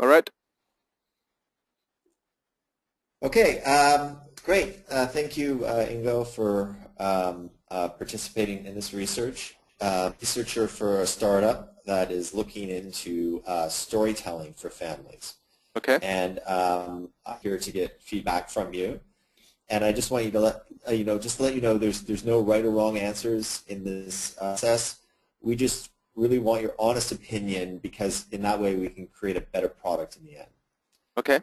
All right. Okay, great. Thank you, Ingo, for participating in this research. Researcher for a startup that is looking into storytelling for families. Okay. And I'm here to get feedback from you. And I just want you to let you know there's no right or wrong answers in this process. We just really want your honest opinion because in that way we can create a better product in the end. Okay.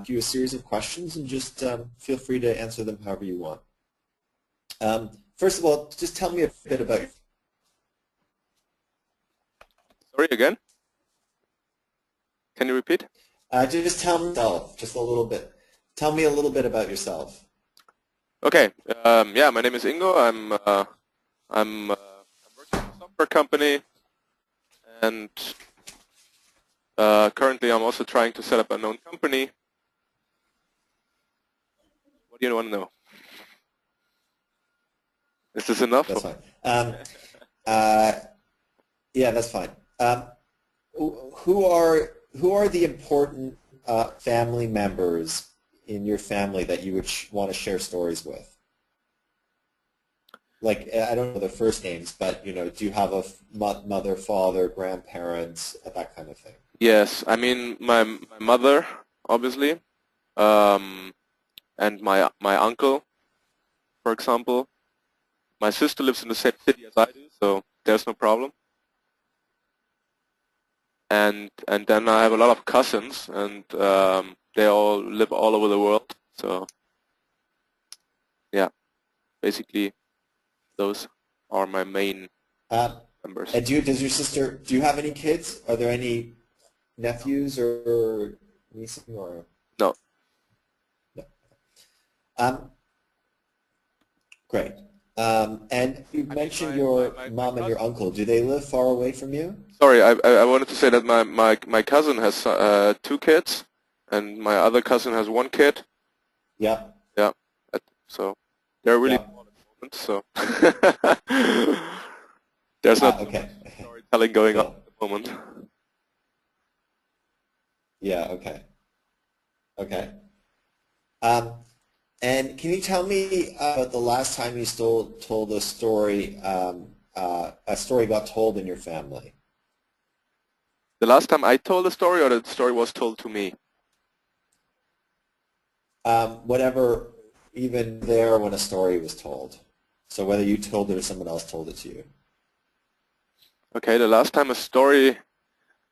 Give you a series of questions and just feel free to answer them however you want. First of all, just tell me a bit about yourself. Sorry again. Can you repeat? Just tell me yourself, just a little bit. Tell me a little bit about yourself. Okay. Yeah, my name is Ingo. I'm working in a software company, and currently I'm also trying to set up a known company. What do you want to know? Is this enough? That's fine. Uh, yeah, that's fine. Who are the important family members in your family that you would want to share stories with? Like, I don't know the first names, but do you have a mother, father, grandparents, that kind of thing? Yes. I mean, my mother, obviously, um, and my uncle, for example. My sister lives in the same city as I do, so there's no problem. And then I have a lot of cousins, and they all live all over the world. So yeah, basically those are my main members. And do you have any kids? Are there any nephews or nieces or No. no? Great. And you I mean, mentioned your my mom and cousin. your uncle. Do they live far away from you? Sorry, I wanted to say that my cousin has two kids, and my other cousin has one kid. Yep. Yeah, so they're really Yep. small at the moment. So there's not so much Okay. storytelling going on Cool. at the moment. Yeah. Okay. Okay. Um, and can you tell me about the last time you told a story got told in your family? The last time I told a story, or the story was told to me? Whatever, even there when a story was told. So whether you told it or someone else told it to you. Okay, the last time a story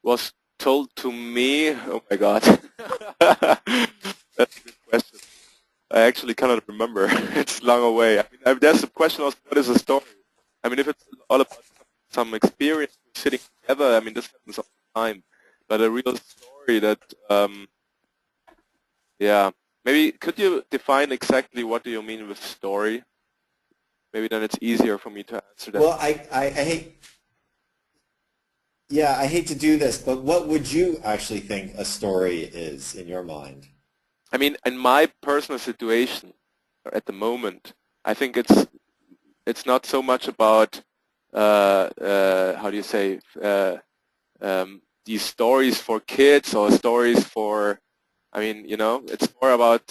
was told to me, oh my God. That's a good question. I actually cannot remember. It's long away. I mean, there's a question also, what is a story? I mean, if it's all about some experience sitting together, I mean, this happens all the time. But a real story that, yeah, maybe could you define exactly what do you mean with story? Maybe then it's easier for me to answer that. Well, I hate, yeah, I hate to do this, but what would you actually think a story is in your mind? I mean, in my personal situation at the moment, I think it's not so much about how do you say these stories for kids or stories for. I mean, it's more about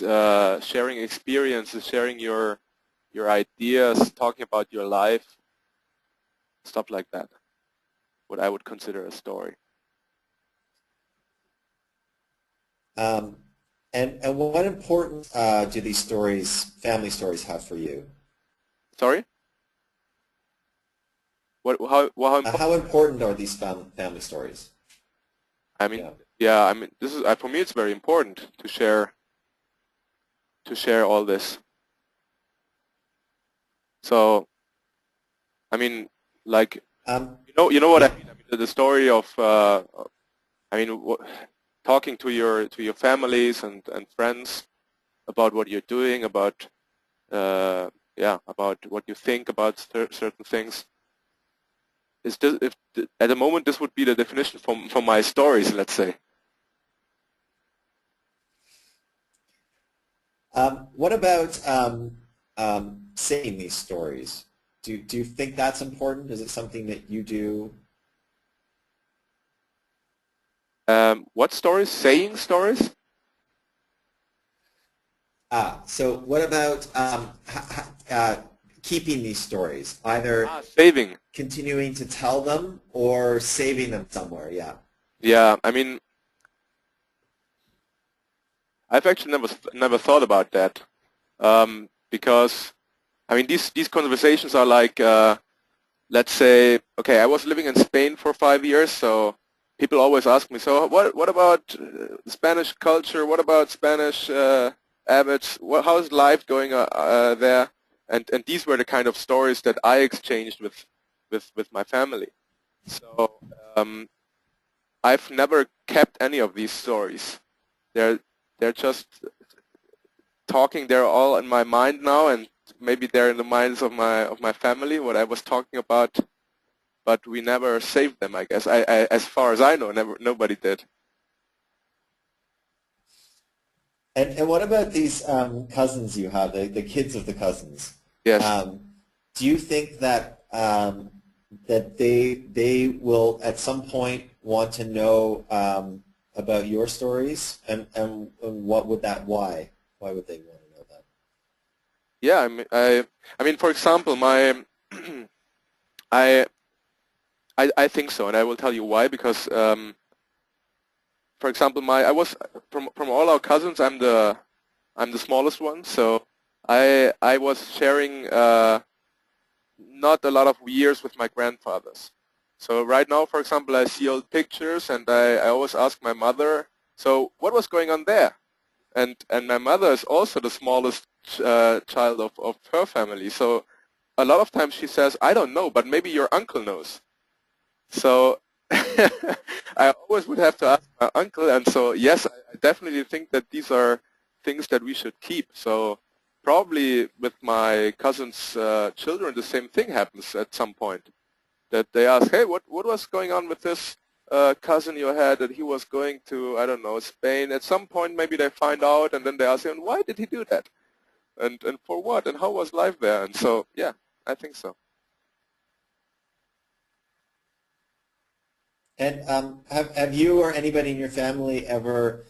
sharing experiences, sharing your ideas, talking about your life, stuff like that. What I would consider a story. Um, and what importance do these family stories, have for you? Sorry? What? How important? How important are these family stories? I mean, Yeah. yeah. I mean, this is for me. It's very important to share all this. So, I mean, like, you know what I Yeah. mean. I mean, the story of, I mean, talking to your families and friends about what you're doing, about yeah, about what you think about certain things. Is this if at the moment this would be the definition for my stories, let's say. What about saying these stories? Do you think that's important? Is it something that you do? What stories? Saying stories? So what about keeping these stories, either Saving. continuing to tell them or saving them somewhere? Yeah. Yeah, I mean, I've actually never thought about that, because I mean these conversations are like, let's say, okay, I was living in Spain for 5 years, so people always ask me, so what about Spanish culture? What about Spanish habits? How's life going there? And these were the kind of stories that I exchanged with my family. So I've never kept any of these stories. They're they're just talking. They're all in my mind now, and maybe they're in the minds of my family. What I was talking about, but we never saved them. I guess as far as I know, nobody did. And what about these cousins you have, the kids of the cousins? Yes. Do you think that that they will at some point want to know about your stories, and what would that why would they want to know that? Yeah. I mean, for example, my I I think so, and I will tell you why. Because for example, I was from all our cousins, I'm the smallest one, so I was sharing not a lot of years with my grandfathers. So right now, for example, I see old pictures, and I always ask my mother, so what was going on there? And my mother is also the smallest child of her family. So a lot of times she says, I don't know, but maybe your uncle knows. So I always would have to ask my uncle, and so yes, I definitely think that these are things that we should keep. So probably with my cousin's children, the same thing happens at some point. That they ask, hey, what was going on with this cousin you had that he was going to, I don't know, Spain? At some point maybe they find out, and then they ask him, why did he do that? And for what? And how was life there? And so, yeah, I think so. And have you or anybody in your family ever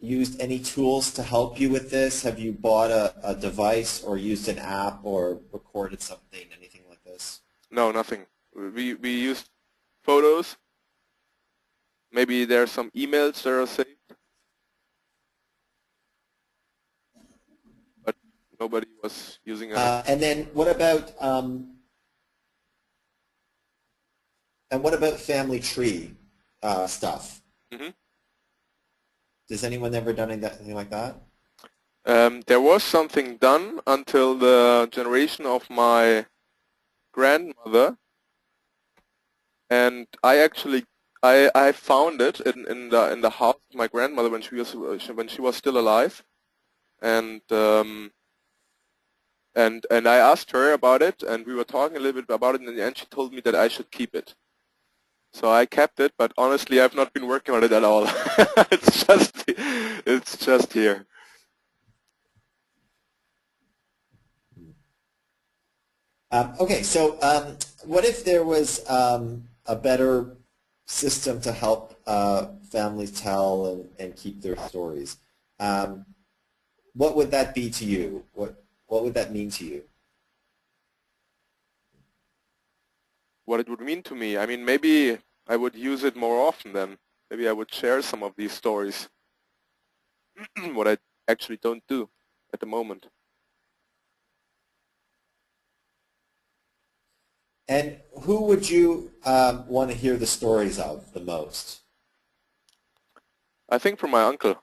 used any tools to help you with this? Have you bought a device or used an app or recorded something, anything like this? No, nothing. We used photos. Maybe there are some emails that are saved, but nobody was using anything. And then what about family tree stuff? Hmm. Has anyone ever done anything like that? There was something done until the generation of my grandmother, and I found it in the house of my grandmother when she was still alive, and and I asked her about it, and we were talking a little bit about it, and in the end she told me that I should keep it. So I kept it, but honestly I've not been working on it at all. It's just here. Okay, so what if there was a better system to help families tell and keep their stories? What would that be to you? What would that mean to you? What it would mean to me, I mean, maybe I would use it more often then. Maybe I would share some of these stories, what I actually don't do at the moment. And who would you want to hear the stories of the most? I think from my uncle,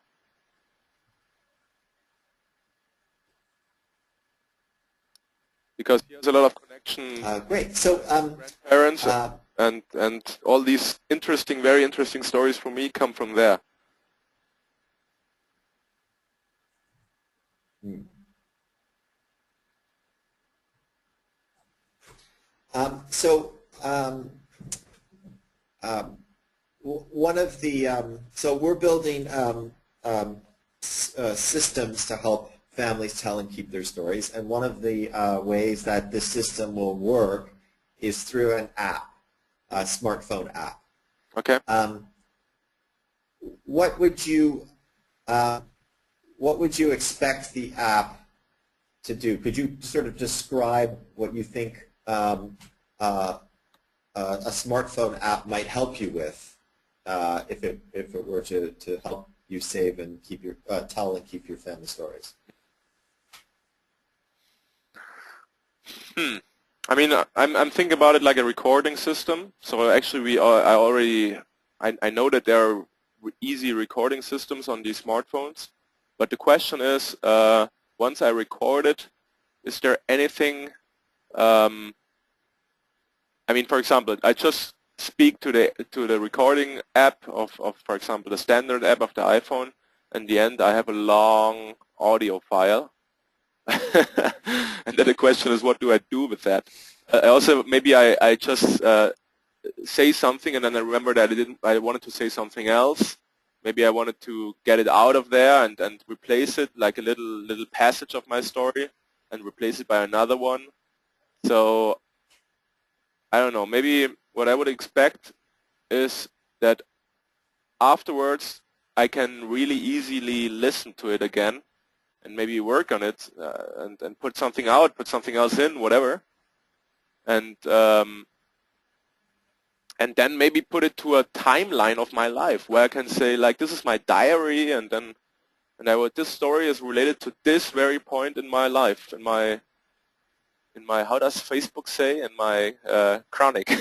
because he has a lot of connection Great. So grandparents, uh, and all these very interesting stories for me come from there. hmm. So um, one of the so we're building systems to help families tell and keep their stories, and one of the ways that this system will work is through an app, a smartphone app. Okay. Um, what would you expect the app to do? Could you sort of describe what you think a smartphone app might help you with if it were to help you save and keep your tell and keep your family stories? I mean, I'm thinking about it like a recording system. So actually, I know that there are easy recording systems on these smartphones, but the question is, once I record it, is there anything? I mean, for example, I just speak to the recording app of, for example, the standard app of the iPhone. In the end, I have a long audio file. And then the question is, what do I do with that? Also, maybe I just say something and then I remember that I wanted to say something else. Maybe I wanted to get it out of there and replace it, like a little passage of my story, and replace it by another one. So I don't know. Maybe what I would expect is that afterwards I can really easily listen to it again and maybe work on it and put something out, put something else in, whatever, and then maybe put it to a timeline of my life where I can say, like, this is my diary, and this story is related to this very point in my life, in my how does Facebook say, in my chronic,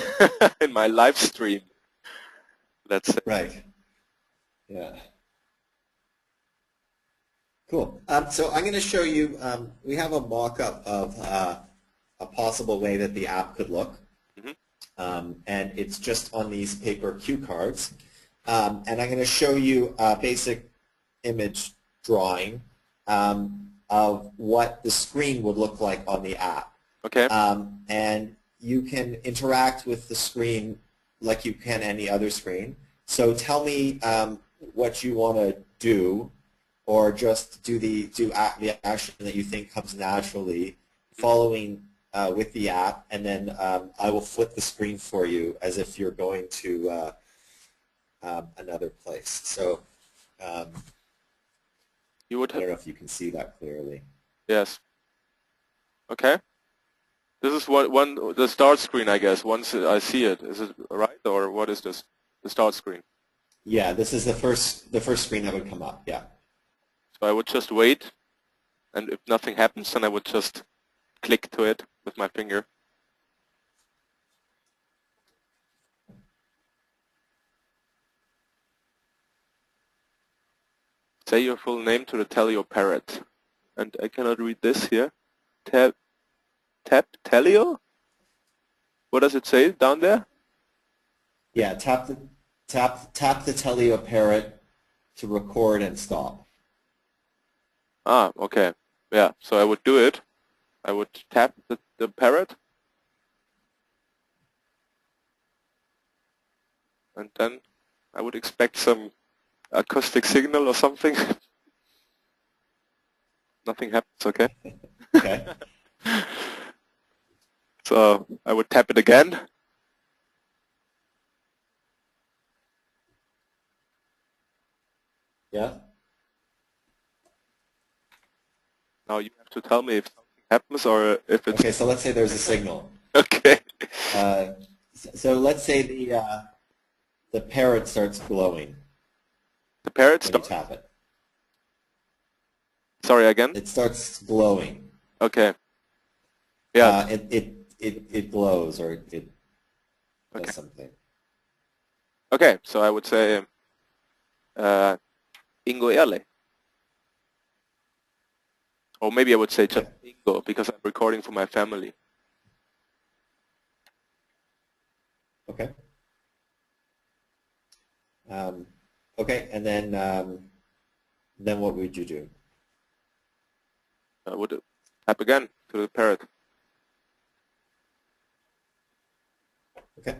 in my live stream. Let's say. Right. Yeah. Cool. So I'm going to show you, we have a mock-up of a possible way that the app could look. And it's just on these paper cue cards. And I'm going to show you a basic image drawing of what the screen would look like on the app. Okay. And you can interact with the screen like you can any other screen. So tell me what you want to do, or just do the action that you think comes naturally following with the app, and then I will flip the screen for you as if you're going to another place. So I don't know if you can see that clearly. Yes. Okay. This is the start screen, I guess. Once I see it, is it right, or what is this? The start screen. Yeah, this is the first screen that would come up. Yeah. So I would just wait, and if nothing happens, then I would just click to it with my finger. Say your full name to the Tellio parrot. And I cannot read this here. Tap Tellio? What does it say down there? Yeah, tap the Tellio parrot to record and stop. Ah, okay. Yeah, so I would do it. I would tap the parrot. And then I would expect some acoustic signal or something. Nothing happens, okay? Okay. So I would tap it again. Yeah. Now you have to tell me if something happens or if it's... Okay, so let's say there's a signal. Okay. So let's say the parrot starts glowing. The parrot when you starts... tap it. Sorry, again? It starts glowing. Okay. Yeah. It glows, or it does something. Okay, so I would say Ingo. Or maybe I would say just Ingo, because I'm recording for my family. Okay. Okay, and then what would you do? I would tap again to the parrot. Okay.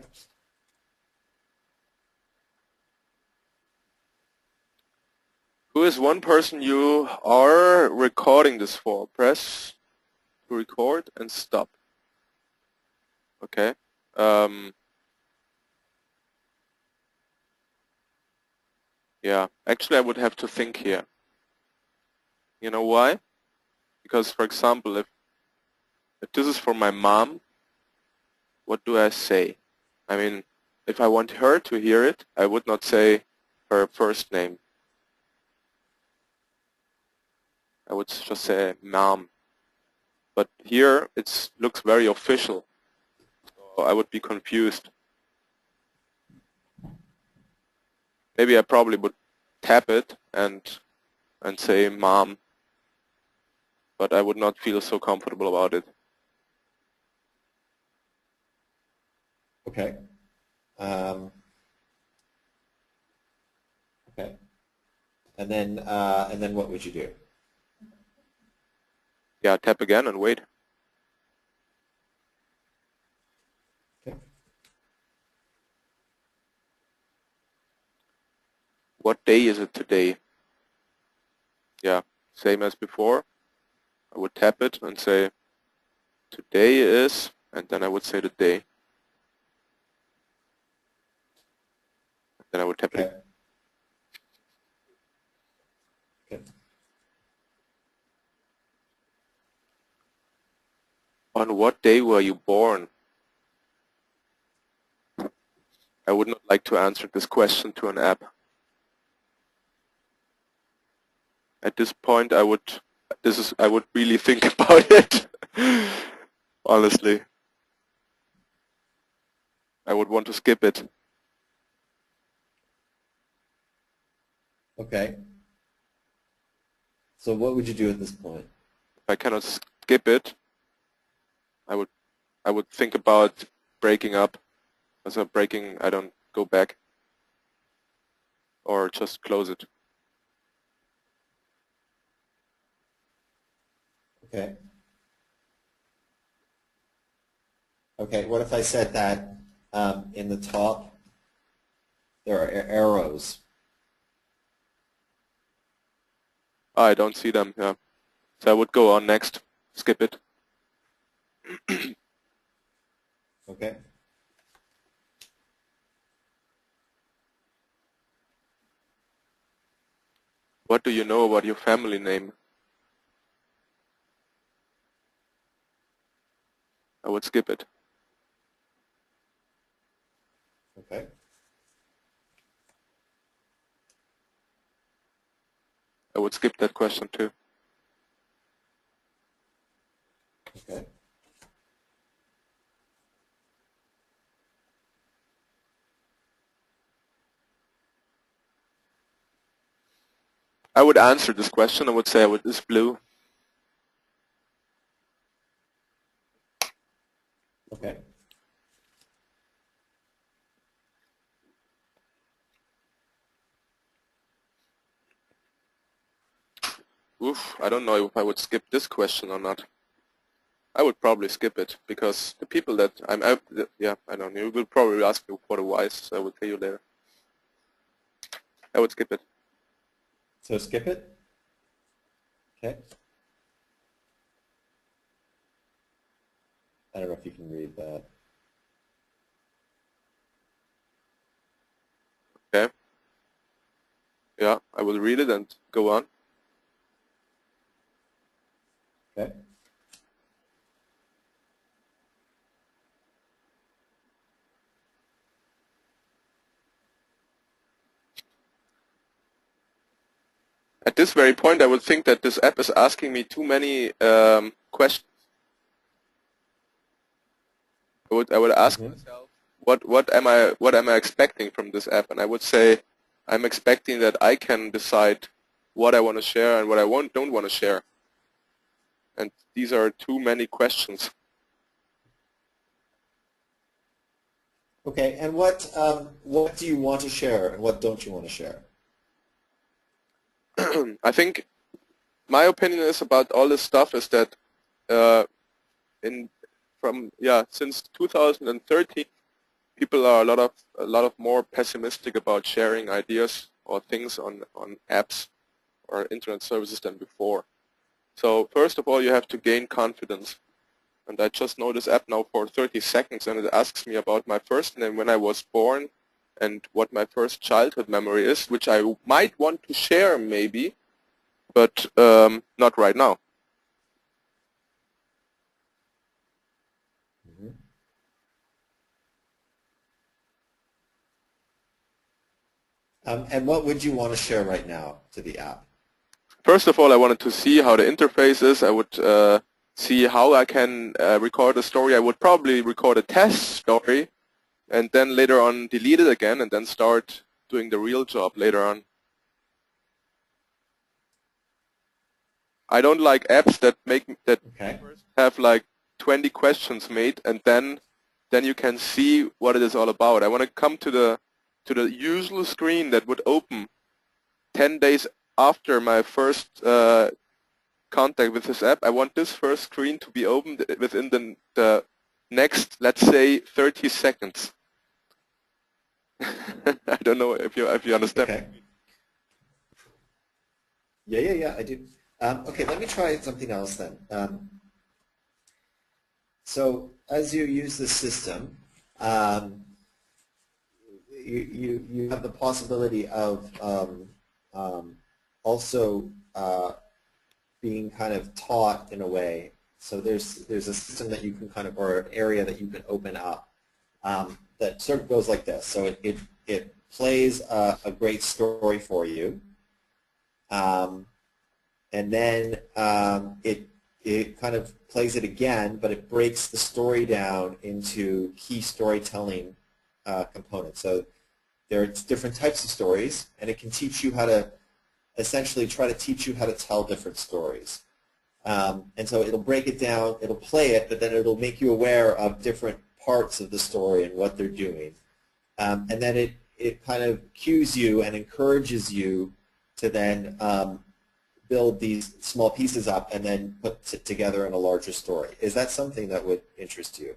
Who is one person you are recording this for? Press to record and stop. Okay. Yeah, actually I would have to think here. You know why? Because, for example, if this is for my mom, what do I say? I mean, if I want her to hear it, I would not say her first name. I would just say mom. But here it looks very official, so I would be confused. Maybe I probably would tap it and say mom, but I would not feel so comfortable about it. Okay. Okay. And then what would you do? Yeah, tap again and wait. Okay. What day is it today? Yeah, same as before. I would tap it and say today is, and then I would say the day. Then I would tap it Okay. again. Okay. On what day were you born? I would not like to answer this question to an app. At this point, I would really think about it. Honestly, I would want to skip it. If Okay. So what would you do at this point? I cannot skip it, I would think about breaking up. As a breaking, I don't go back, or just close it. Okay. Okay. What if I said that in the top there are arrows? I don't see them. Yeah, so I would go on next. Skip it. Okay. What do you know about your family name? I would skip it. Okay. I would skip that question too. Okay. I would answer this question. I would say it's blue. Okay. Oof, I don't know if I would skip this question or not. I would probably skip it because the people that yeah, I don't know. You will probably ask me for the whys, so I will tell you later. I would skip it. So skip it. Okay. I don't know if you can read that. Okay. Yeah, I will read it and go on. Okay. At this very point, I would think that this app is asking me too many questions. I would ask myself, what am I expecting from this app? And I would say, I'm expecting that I can decide what I want to share and what I don't want to share. And these are too many questions. Okay. And what do you want to share and what don't you want to share? I think my opinion is about all this stuff is that uh, since 2013, people are a lot of more pessimistic about sharing ideas or things on apps or internet services than before. So first of all, you have to gain confidence. And I just know this app now for 30 seconds, and it asks me about my first name, when I was born, and what my first childhood memory is, which I might want to share maybe, but not right now. Mm-hmm. And what would you want to share right now to the app? First of all, I wanted to see how the interface is. I would see how I can record a story. I would probably record a test story and then later on delete it again and then start doing the real job later on. I don't like apps that Okay. first have like 20 questions made and then you can see what it is all about. I want to come to the usual screen that would open 10 days after my first contact with this app. I want this first screen to be opened within the next, let's say, 30 seconds. I don't know if you understand. Okay. Yeah, I do. Okay, let me try something else then. So as you use the system, you have the possibility of also being kind of taught in a way. So there's a system that you can kind of, or an area that you can open up that sort of goes like this. So it plays a great story for you, and then it kind of plays it again, but it breaks the story down into key storytelling components. So there are different types of stories, and it can teach you how to essentially try to teach you how to tell different stories. And so it'll break it down, it'll play it, but then it'll make you aware of different parts of the story and what they're doing. And then it kind of cues you and encourages you to then build these small pieces up and then put it together in a larger story. Is that something that would interest you?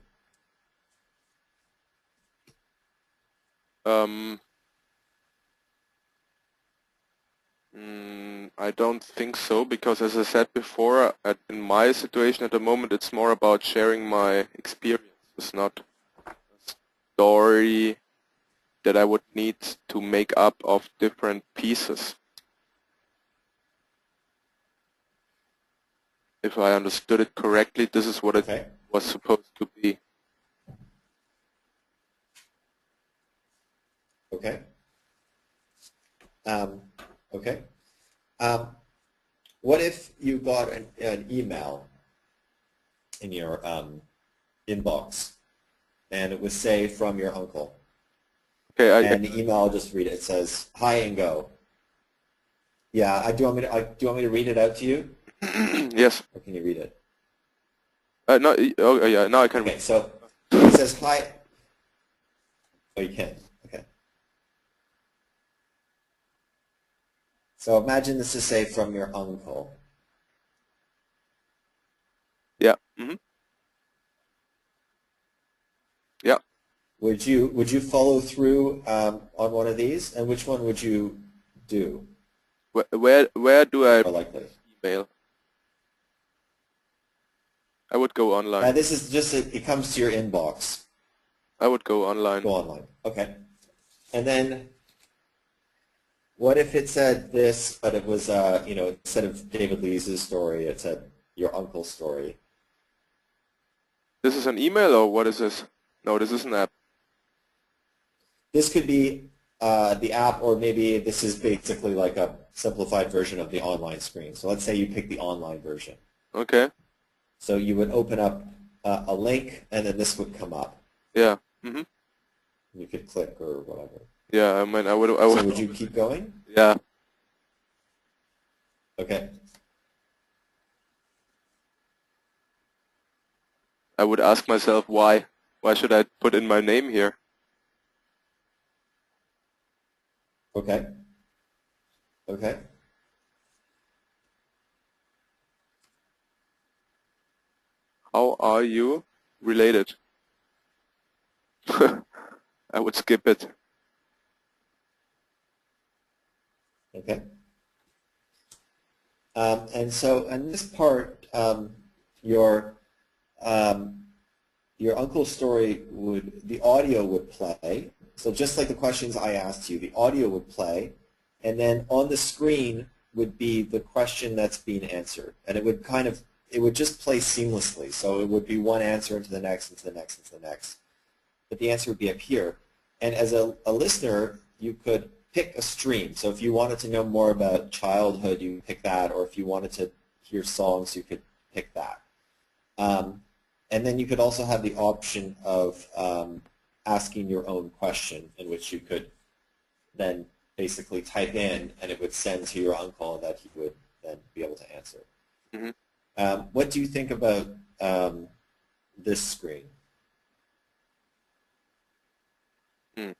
I don't think so, because as I said before, in my situation at the moment, it's more about sharing my experience. It's not a story that I would need to make up of different pieces. If I understood it correctly, this is what it was supposed to be. Okay. Okay. What if you got an email in your inbox, and it was, say, from your uncle? Okay. And the email, I'll just read it. It says, "Hi, Ingo." Yeah. Do you want me to read it out to you? Yes. Or can you read it? No. Oh, yeah. Now I can. Okay. So it says, "Hi." Oh, you can. Okay. So imagine this is, say, from your uncle. Yeah. Mm-hmm. Yeah. Would you follow through on one of these, and which one would you do? Where do I More likely? email? I would go online. This is just it comes to your inbox. I would go online. Go online. Okay. And then, what if it said this, but it was instead of David Lee's story, it said your uncle's story? This is an email, or what is this? No, this is an app. This could be the app, or maybe this is basically like a simplified version of the online screen. So let's say you pick the online version. Okay. So you would open up a link, and then this would come up. Yeah. Mm-hmm. You could click or whatever. Yeah, I mean, I would. So would you keep going? Yeah. Okay. I would ask myself why. Why should I put in my name here? Okay. Okay. How are you related? I would skip it. Okay. And so in this part, your uncle's story the audio would play, So just like the questions I asked you, the audio would play, and then on the screen would be the question that's being answered. And it would it would just play seamlessly. So it would be one answer into the next, into the next, into the next. But the answer would be up here. And as a listener, you could pick a stream. So if you wanted to know more about childhood, you could pick that, or if you wanted to hear songs, you could pick that. And then you could also have the option of asking your own question, in which you could then basically type in, and it would send to your uncle, and that he would then be able to answer. Mm-hmm. What do you think about this screen? Hmm.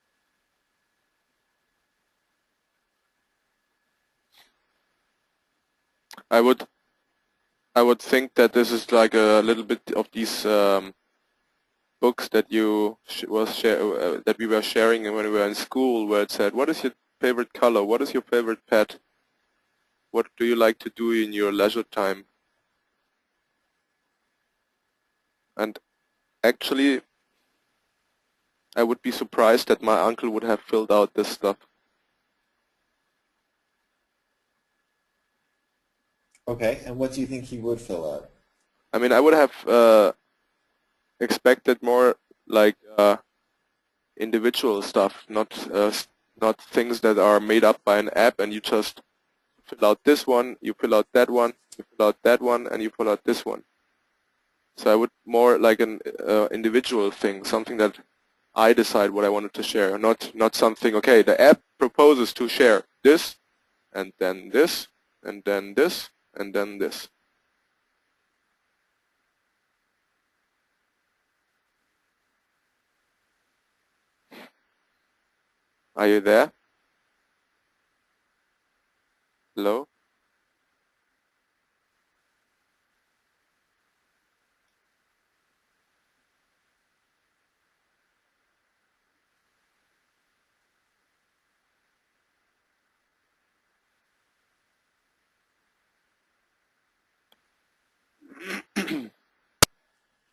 I would think that this is like a little bit of these books that that we were sharing when we were in school, where it said, "What is your favorite color? What is your favorite pet? What do you like to do in your leisure time?" And actually, I would be surprised that my uncle would have filled out this stuff. Okay, and what do you think he would fill out? I mean, I would have expected more like individual stuff, not things that are made up by an app and you just fill out this one, you fill out that one, you fill out that one, and you fill out this one. So I would more like an individual thing, something that I decide what I wanted to share, not something, okay, the app proposes to share this, and then this, and then this, and then this. Are you there? Hello?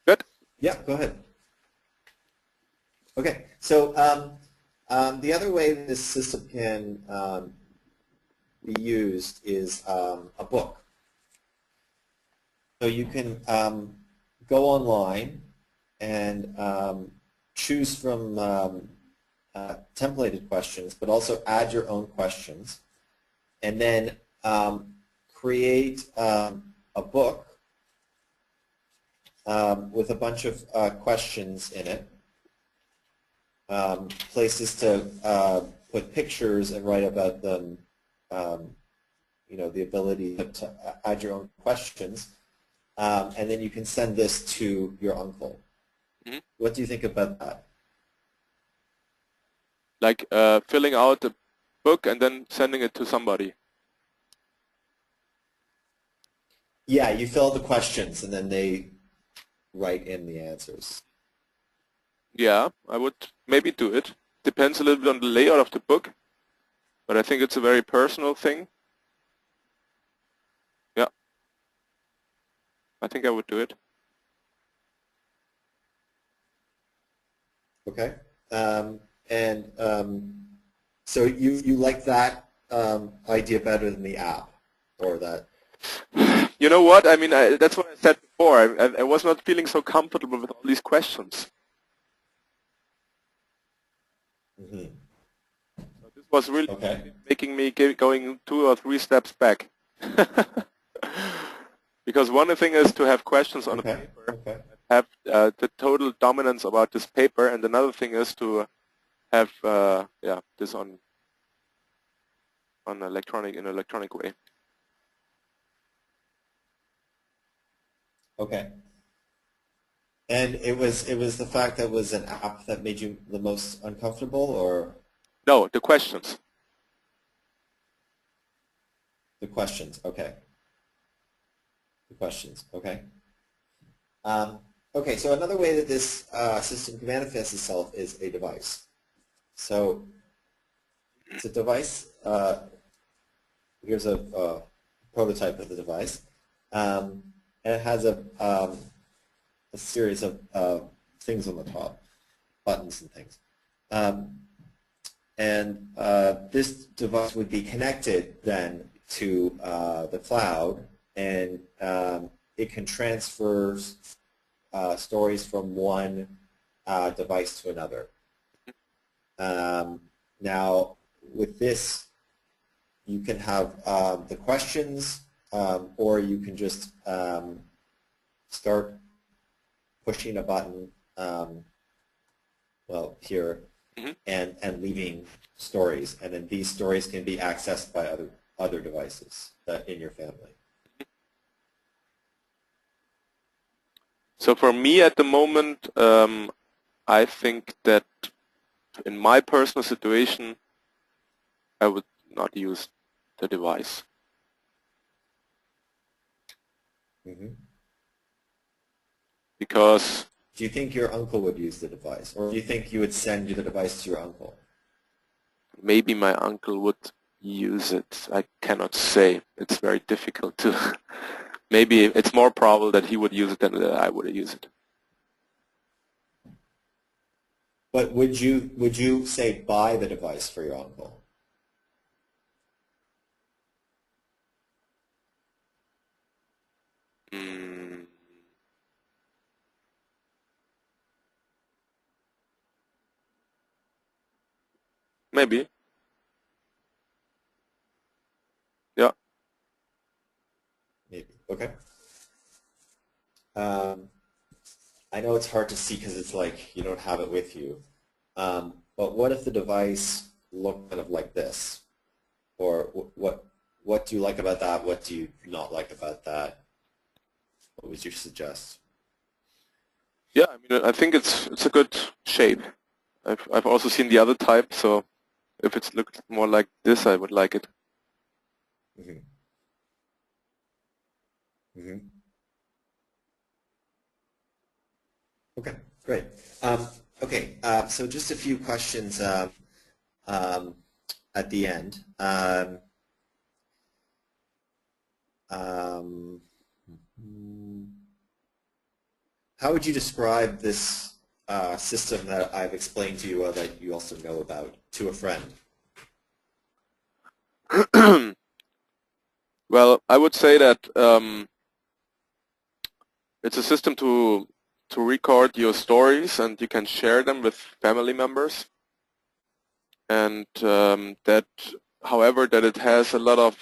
Good? Yeah, go ahead. Okay, so the other way this system can be used is a book. So you can go online and choose from templated questions, but also add your own questions, and then create a book with a bunch of questions in it, places to put pictures and write about them, you know, the ability to add your own questions, and then you can send this to your uncle. Mm-hmm. What do you think about that? Like filling out the book and then sending it to somebody. Yeah, you fill out the questions and then they write in the answers. Yeah, I would maybe do it. Depends a little bit on the layout of the book, but I think it's a very personal thing. Yeah, I think I would do it. Okay. So you like that idea better than the app, or that? You know what? I mean, that's what I said before. I was not feeling so comfortable with all these questions. Mm-hmm. So this was really Okay. making me going 2 or 3 steps back. Because one thing is to have questions on a Okay. paper, Okay. have the total dominance about this paper, and another thing is to have this on electronic in an electronic way. Okay. And it was the fact that it was an app that made you the most uncomfortable, or No, the questions. the questions? Okay. The questions. Okay. Okay. So another way that this system can manifest itself is a device. So it's a device. Here's a prototype of the device, and it has a series of things on the top, buttons and things. And this device would be connected then to the cloud, and it can transfer stories from one device to another. Now, with this, you can have the questions, or you can just start pushing a button, well, here, and leaving stories, and then these stories can be accessed by other devices in your family. So for me at the moment, I think that in my personal situation, I would not use the device. Because do you think your uncle would use the device, or do you think you would send the device to your uncle? Maybe my uncle would use it. I cannot say. It's very difficult to. Maybe it's more probable that he would use it than that I would use it. But would you say buy the device for your uncle? Maybe. Yeah. Maybe. Okay. I know it's hard to see because it's like you don't have it with you. But what if the device looked kind of like this? Or what do you like about that? What do you not like about that? What would you suggest? Yeah, I mean, I think it's a good shape. I've also seen the other type, so if it looked more like this, I would like it. Okay, great. Okay, so just a few questions at the end. How would you describe this system that I've explained to you, that you also know about, to a friend? Well, I would say that it's a system to record your stories, and you can share them with family members. And that, however, that it has a lot of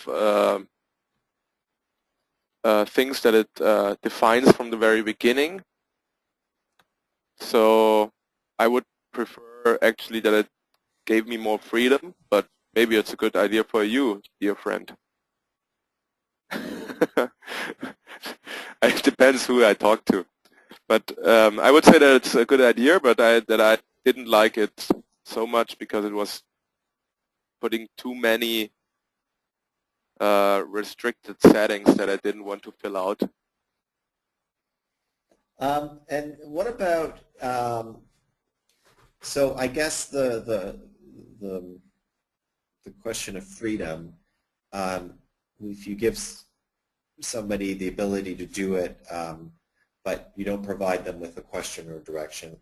things that it defines from the very beginning. So I would prefer actually that it gave me more freedom, but maybe it's a good idea for you, dear friend. It depends who I talk to. But I would say that it's a good idea, but I didn't like it so much because it was putting too many restricted settings that I didn't want to fill out. And what about, so I guess the question of freedom, if you give somebody the ability to do it, but you don't provide them with a question or direction,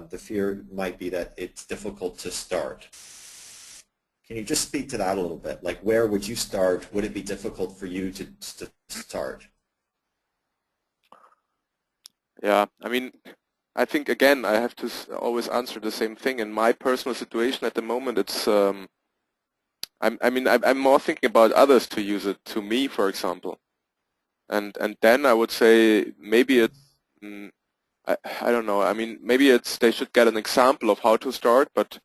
the fear might be that it's difficult to start. Can you just speak to that a little bit? Like, where would you start? Would it be difficult for you to start? Yeah, I mean, I think, again, I have to always answer the same thing. In my personal situation at the moment, it's, I'm more thinking about others to use it, to me, for example. And then I would say maybe it's, I don't know, I mean, maybe it's, they should get an example of how to start, but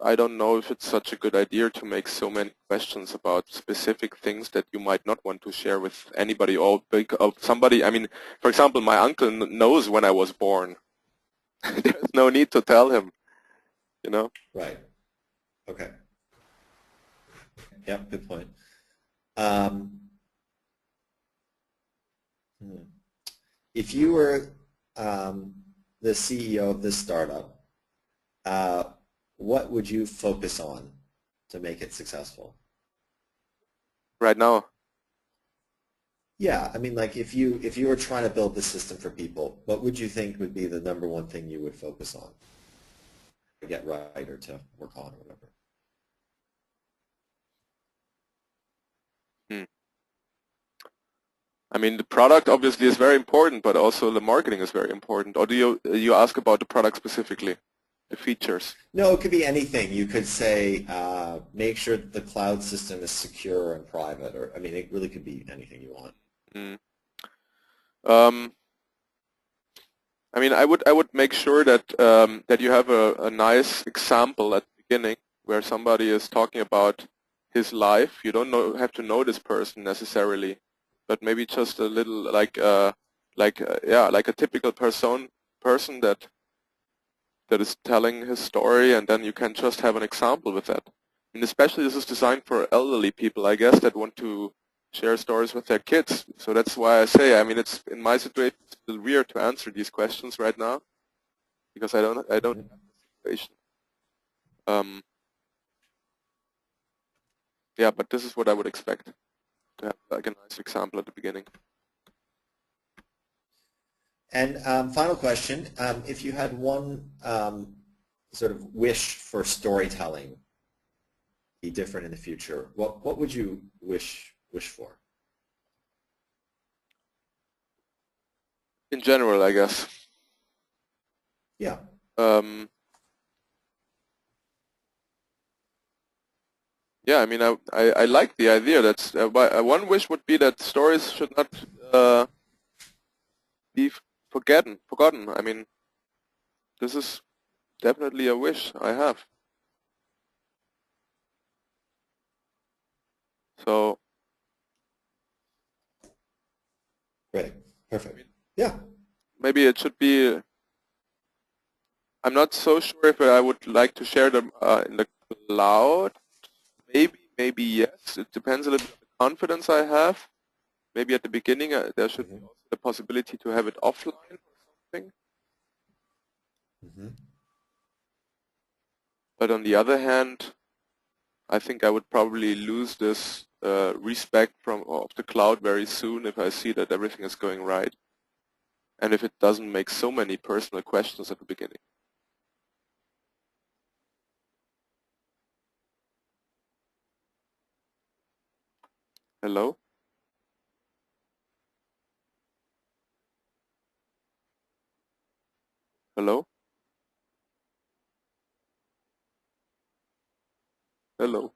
I don't know if it's such a good idea to make so many questions about specific things that you might not want to share with anybody or somebody. I mean, for example, my uncle knows when I was born. There's no need to tell him, you know? Right. Okay. Yeah, good point. If you were the CEO of this startup, what would you focus on to make it successful? Right now? Yeah, I mean, like if you were trying to build the system for people, what would you think would be the #1 thing you would focus on? get right or to work on or whatever. Hmm. I mean, the product obviously is very important, but also the marketing is very important. Or do you ask about the product specifically, the features? No, it could be anything. You could say, make sure that the cloud system is secure and private, or I mean, it really could be anything you want. Hmm. I mean, I would make sure that that you have a nice example at the beginning where somebody is talking about his life. You don't have to know this person necessarily, but maybe just a little yeah, like a typical person that is telling his story, and then you can just have an example with that. And especially this is designed for elderly people, I guess, that want to share stories with their kids. So that's why I say, I mean, it's in my situation, it's a little weird to answer these questions right now because I don't have the situation. Yeah, but this is what I would expect to have like a nice example at the beginning. And final question, if you had one sort of wish for storytelling be different in the future, what would you wish for? In general, I guess. Yeah. Yeah, I mean, I like the idea that one wish would be that stories should not be forgotten. I mean, this is definitely a wish I have. So Great. Perfect. Yeah. maybe it should be. I'm not so sure if I would like to share them in the cloud. Maybe yes. It depends a little bit on the confidence I have. Maybe at the beginning there should be also the possibility to have it offline or something. But on the other hand, I think I would probably lose this respect of the cloud very soon if I see that everything is going right, and if it doesn't make so many personal questions at the beginning. Hello? Hello? Hello?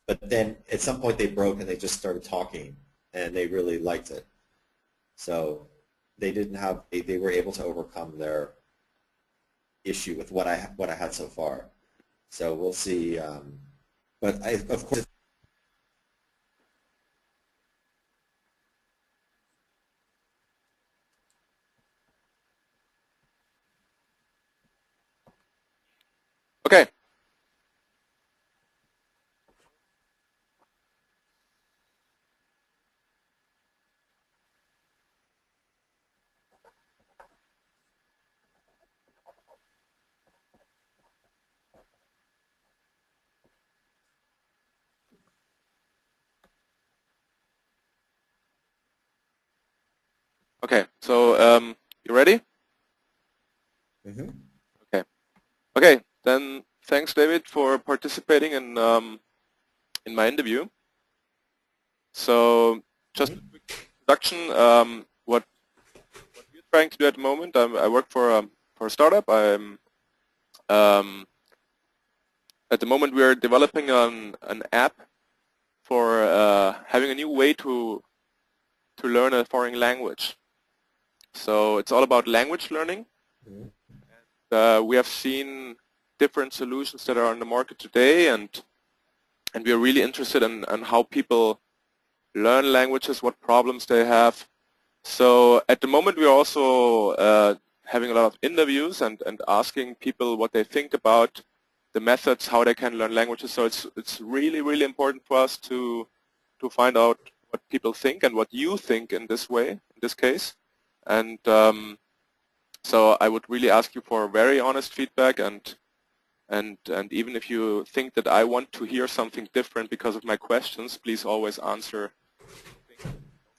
But then at some point they broke and they just started talking and they really liked it. So they didn't have, they were able to overcome their issue with what I had so far. So we'll see. But of course, Okay. Okay. So you ready? Okay. Okay. Then thanks, David, for participating in my interview. So just a quick introduction. What we're trying to do at the moment, I work for a startup. At the moment we are developing an app for having a new way to learn a foreign language. So it's all about language learning. We have seen different solutions that are on the market today, and we are really interested in how people learn languages, what problems they have. So at the moment we are also having a lot of interviews and asking people what they think about the methods, how they can learn languages. So it's really important for us to find out what people think and what you think in this way, in this case. And so I would really ask you for very honest feedback, and even if you think that I want to hear something different because of my questions, please always answer.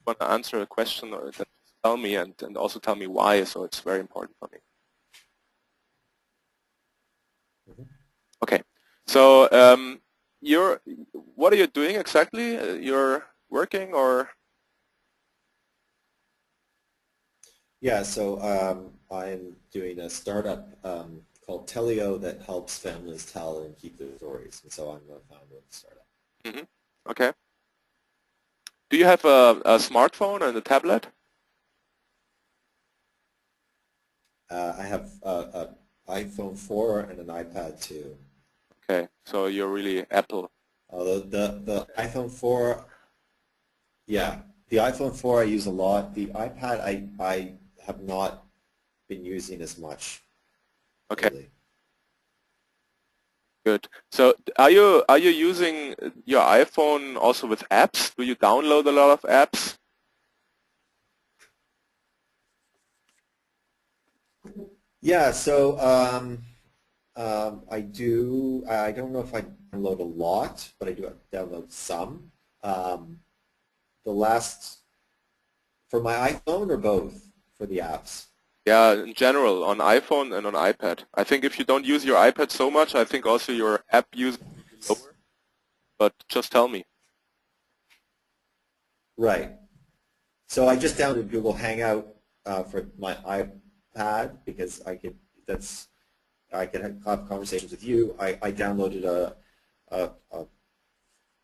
Want to answer a question that's tell me and also tell me why. So it's very important for me. Okay. So what are you doing exactly? You're working or? Yeah, so I'm doing a startup called Tellio that helps families tell and keep their stories. And so I'm the founder of the startup. Mm-hmm. Okay. Do you have a smartphone and a tablet? I have an iPhone 4 and an iPad 2. Okay, so you're really Apple. Although the iPhone 4, yeah, the iPhone 4 I use a lot. The iPad I have not been using as much Okay, lately. good. So are you using your iPhone also with apps? Do you download a lot of apps? Yeah, so I do. I don't know if I download a lot, but I do download some. Um, the last for my iPhone or both for the apps. Yeah, in general, on iPhone and on iPad. I think if you don't use your iPad so much, I think also your app use will be lower. But just tell me. Right. So I just downloaded Google Hangout for my iPad because I could have conversations with you. I downloaded a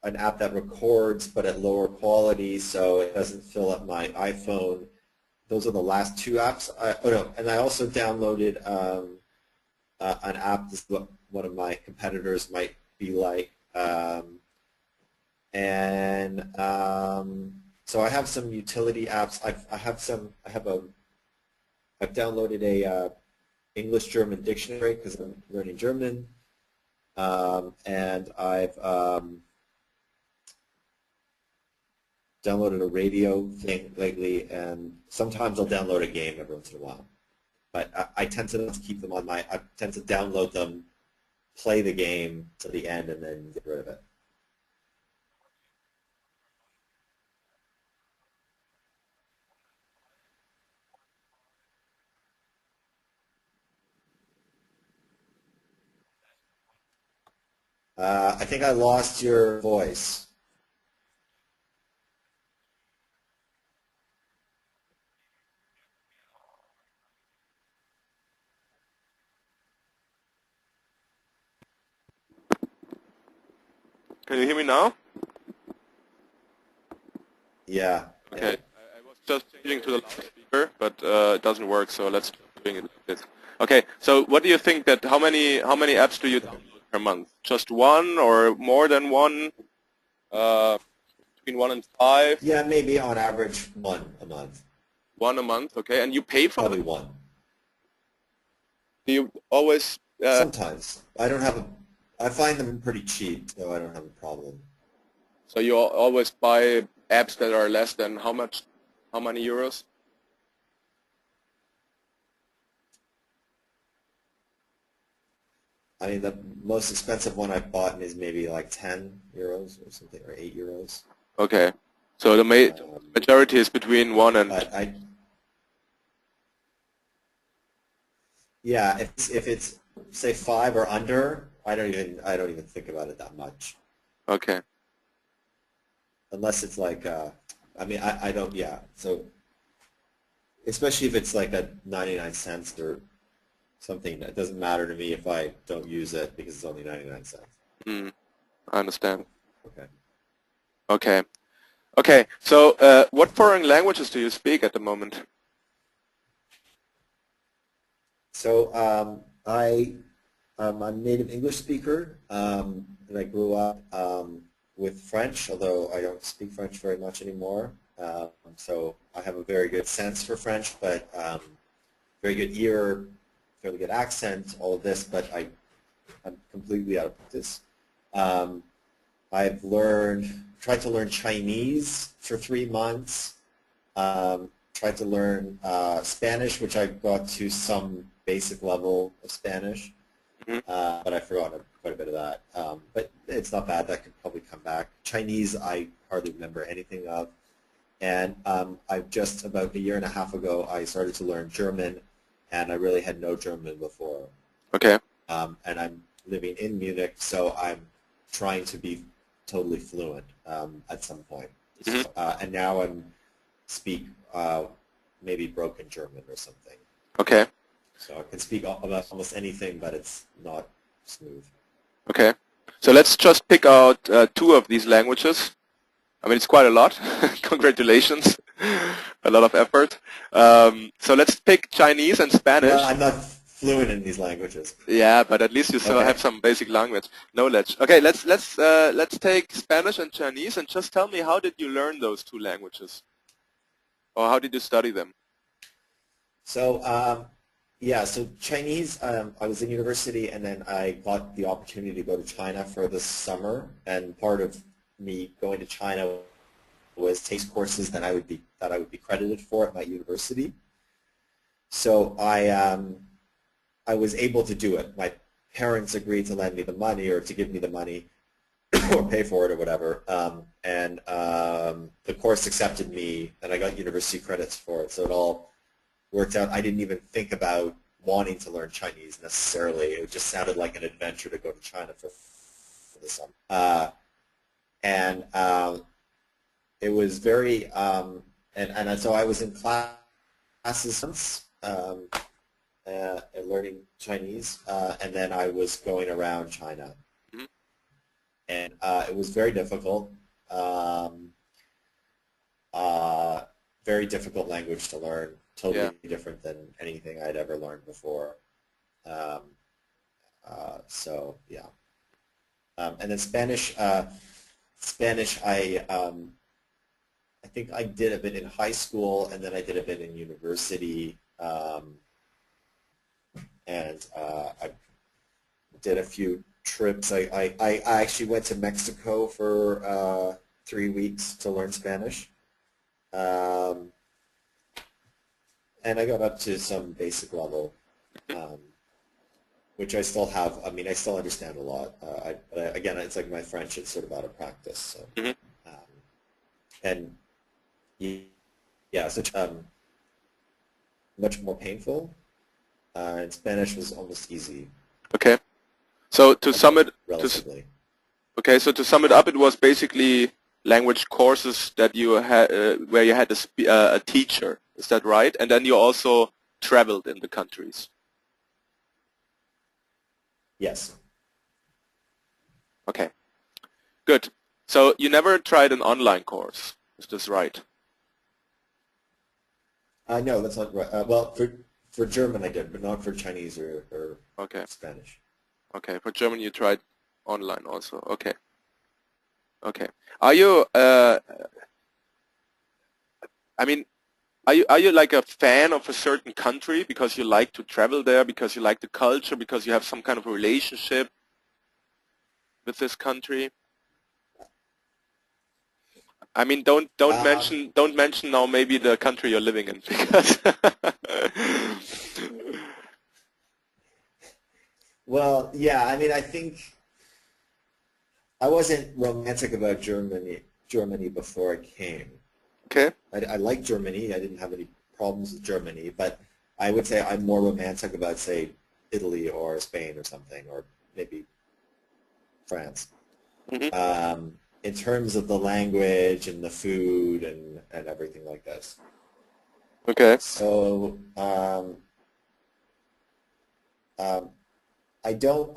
an app that records but at lower quality, so it doesn't fill up my iPhone. Those are the last two apps. And I also downloaded an app. This is what one of my competitors might be like, and so I have some utility apps. I've downloaded a English-German dictionary because I'm learning German, and I've downloaded a radio thing lately, and sometimes I'll download a game every once in a while. But I tend to not keep them on I tend to download them, play the game to the end, and then get rid of it. I think I lost your voice. Can you hear me now? Yeah, Okay, yeah. I was just changing to the loudspeaker, but it doesn't work, so let's keep doing it like this. Okay, so what do you think that how many apps do you download per month? Just one or more than one? Uh, between one and five? Yeah, maybe on average one a month. One a month, okay. And you pay for them? Probably one. Do you always? Sometimes. I find them pretty cheap, so I don't have a problem. So you always buy apps that are less than how much? How many euros? I mean, the most expensive one I've bought is maybe like 10 euros or something, or 8 euros. Okay. So the majority is between one and. But yeah, if it's say 5 or under, I don't even think about it that much. Okay. Unless it's like, I mean, I don't, yeah. So especially if it's like a 99 cents or something, it doesn't matter to me if I don't use it because it's only 99 cents. I understand. Okay. Okay. Okay. So what foreign languages do you speak at the moment? So I'm a native English speaker, and I grew up with French, although I don't speak French very much anymore. So I have a very good sense for French, but very good ear, fairly good accent, all of this, but I'm completely out of practice. I've tried to learn Chinese for 3 months, tried to learn Spanish, which I got to some basic level of Spanish, but I forgot quite a bit of that. But it's not bad. That could probably come back. Chinese, I hardly remember anything of. And I've just about a year and a half ago, I started to learn German, and I really had no German before. Okay. And I'm living in Munich, so I'm trying to be totally fluent at some point. Mm-hmm. And now I'm speak maybe broken German or something. Okay. So I can speak about almost anything, but it's not smooth. Okay. So let's just pick out two of these languages. I mean, it's quite a lot. Congratulations. A lot of effort. So let's pick Chinese and Well, Spanish. I'm not fluent in these languages. Yeah, but at least you still have Okay. some basic language knowledge. Okay, let's take Spanish and Chinese and just tell me, how did you learn those two languages? Or how did you study them? So yeah, so Chinese, I was in university, and then I got the opportunity to go to China for the summer, and part of me going to China was take courses that I would be credited for at my university. So I was able to do it. My parents agreed to lend me the money, or to give me the money or pay for it or whatever, and the course accepted me, and I got university credits for it. So it all worked out. I didn't even think about wanting to learn Chinese necessarily. It just sounded like an adventure to go to China for the summer. And it was very, and so I was in classes learning Chinese, and then I was going around China. Mm-hmm. And it was very difficult. Very difficult language to learn. Totally different than anything I'd ever learned before. So yeah. And then Spanish. Spanish. I think I did a bit in high school, and then I did a bit in university. And I did a few trips. I actually went to Mexico for 3 weeks to learn Spanish. And I got up to some basic level, which I still have. I mean, I still understand a lot. But again, it's like my French; it's sort of out of practice. So, Mm-hmm. and yeah, so much more painful. And Spanish was almost easy. Okay. So to sum it, relatively. So to sum it up, it was basically language courses that you had, where you had a teacher. Is that right? And then you also traveled in the countries. Yes. Okay. Good. So you never tried an online course. Is this right? No, that's not right. Well, for German I did, but not for Chinese or Okay. Spanish. Okay. For German you tried online also. Okay. Okay. Are you? I mean, are you like a fan of a certain country because you like to travel there, because you like the culture, because you have some kind of a relationship with this country? I mean, don't mention now maybe the country you're living in, because Well, yeah, I mean, I think I wasn't romantic about Germany before I came. okay. I like Germany. I didn't have any problems with Germany, but I would say I'm more romantic about, say, Italy or Spain or something, or maybe France. Mm-hmm. In terms of the language and the food and everything like this. Okay. So I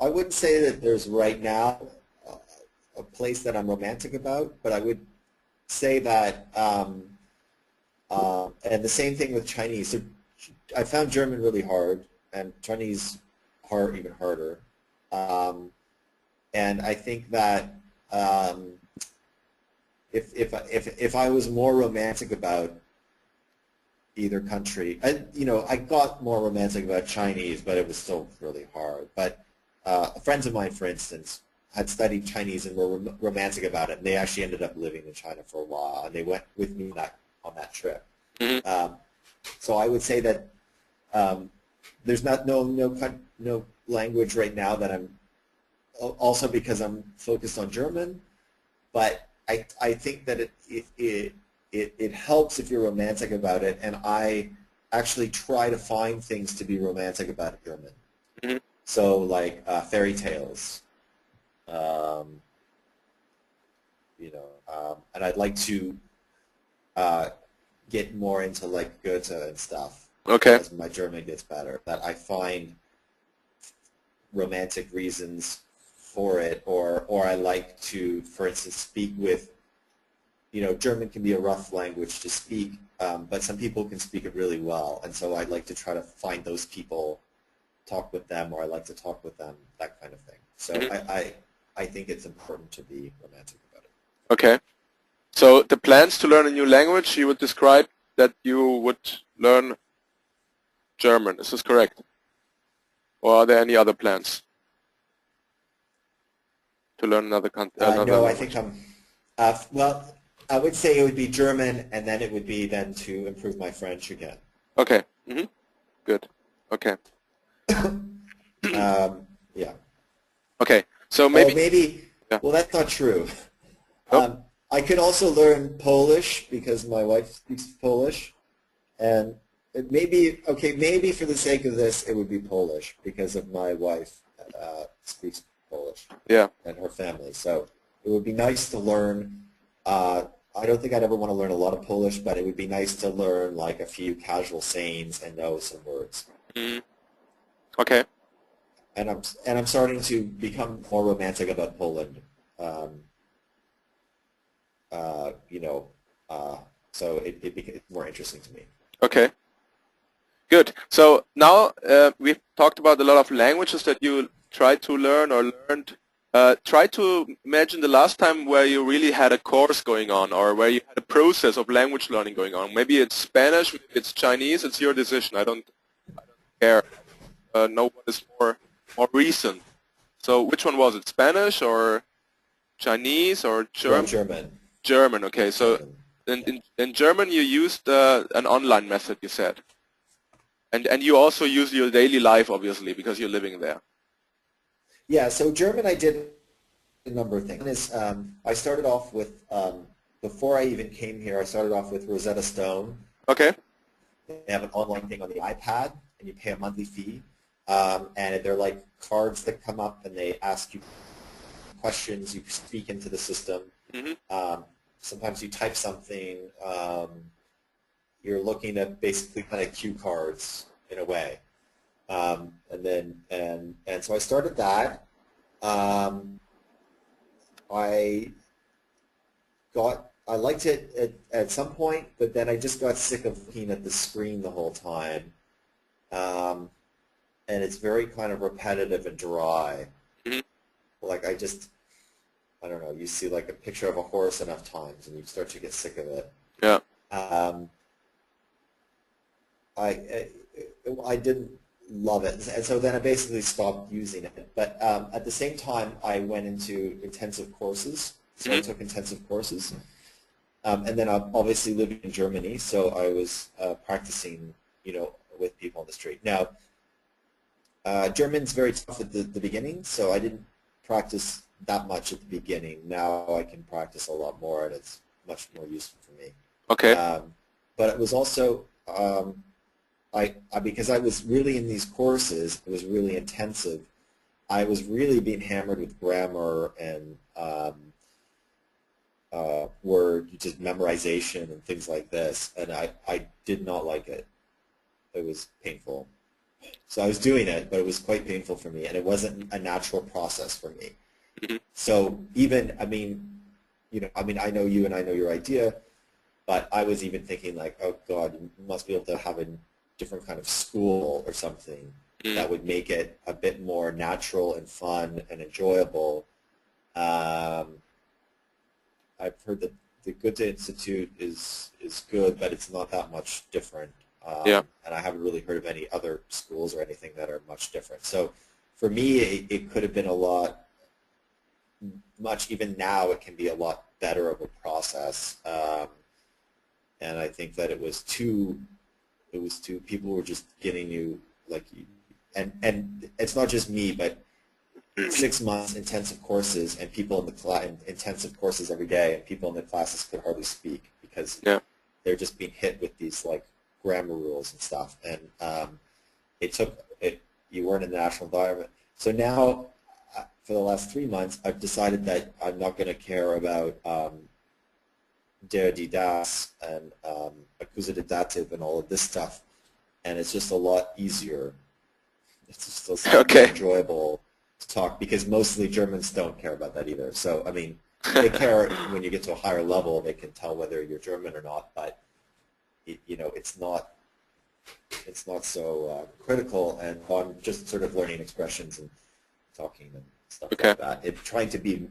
wouldn't say that there's right now a place that I'm romantic about, but I would say that, and the same thing with Chinese. So I found German really hard, and Chinese even harder. And I think that if I was more romantic about either country, I got more romantic about Chinese, but it was still really hard. But friends of mine, for instance, had studied Chinese and were romantic about it, and they actually ended up living in China for a while, and they went with me on that trip. Mm-hmm. So I would say that there's no language right now that I'm, also because I'm focused on German, but I think that it helps if you're romantic about it, and I actually try to find things to be romantic about German. Mm-hmm. So like fairy tales, and I'd like to get more into like Goethe and stuff Okay. as my German gets better. That I find romantic reasons for it, or I like to, for instance, speak with. German can be a rough language to speak, but some people can speak it really well, and so I'd like to try to find those people, talk with them, or I like to talk with them, that kind of thing. So Mm-hmm. I think it's important to be romantic about it. Okay. So the plans to learn a new language, you would describe that you would learn German. Is this correct? Or are there any other plans to learn another No, I think language? well, I would say it would be German, and then it would be then to improve my French again. Okay. Mm-hmm. Good. Okay. Yeah. Okay. So Oh, maybe, maybe, yeah. well, that's not true. Nope. I could also learn Polish because my wife speaks Polish, and maybe for the sake of this, it would be Polish because of my wife speaks Polish Yeah. and her family. So it would be nice to learn. I don't think I'd ever want to learn a lot of Polish, but it would be nice to learn like a few casual sayings and know some words. Mm-hmm. Okay. And I'm starting to become more romantic about Poland. Um, uh, you know, so it's more interesting to me. Okay. Good. So now we've talked about a lot of languages that you tried to learn or learned. Try to imagine the last time where you really had a course going on or where you had a process of language learning going on. Maybe it's Spanish, maybe it's Chinese. It's your decision. I don't care. No one is more recent. So which one was it? Spanish or Chinese or Well, German? German. German. Okay. So German. in Yeah. in, in German you used an online method. You said. And you also use your daily life, obviously, because you're living there. Yeah, so German I did a number of things. One is I started off with, before I even came here, I started off with Rosetta Stone. Okay. They have an online thing on the iPad, and you pay a monthly fee. And they're like cards that come up, and they ask you questions. You speak into the system. Mm-hmm. Sometimes you type something. You're looking at basically kind of cue cards in a way. And so I started that. I liked it at some point, but then I just got sick of looking at the screen the whole time. And it's very kind of repetitive and dry. Mm-hmm. Like I don't know, you see like a picture of a horse enough times and you start to get sick of it. Yeah. I didn't love it, and so then I basically stopped using it. But at the same time, I went into intensive courses, so I Mm-hmm. took intensive courses. And then I'm obviously living in Germany, so I was practicing, with people on the street. Now, German's very tough at the beginning, so I didn't practice that much at the beginning. Now I can practice a lot more, and it's much more useful for me. Okay. But it was also, because I was really in these courses, it was really intensive. I was really being hammered with grammar and word, just memorization and things like this, and I did not like it. It was painful. So I was doing it, but it was quite painful for me, and it wasn't a natural process for me. Mm-hmm. So even, I know you and I know your idea, but I was even thinking like, oh God, you must be able to have a different kind of school or something Mm-hmm. that would make it a bit more natural and fun and enjoyable. I've heard that the Goethe Institute is good, but it's not that much different. Yeah. And I haven't really heard of any other schools or anything that are much different. So for me, it could have been even now it can be a lot better of a process. And I think that it was too, people were just getting you, like, and it's not just me, but 6 months intensive courses and people in the intensive courses every day, and people in the classes could hardly speak because Yeah. they're just being hit with these like grammar rules and stuff. And you weren't in the natural environment. So now, for the last 3 months, I've decided that I'm not going to care about der, die, das, and accusative dative and all of this stuff. And it's just a lot easier. It's just a lot more Okay. enjoyable to talk, because mostly Germans don't care about that either. So, I mean, they care when you get to a higher level. They can tell whether you're German or not, but it's not so critical. And I'm just sort of learning expressions and talking and stuff Okay. like that. It's trying to be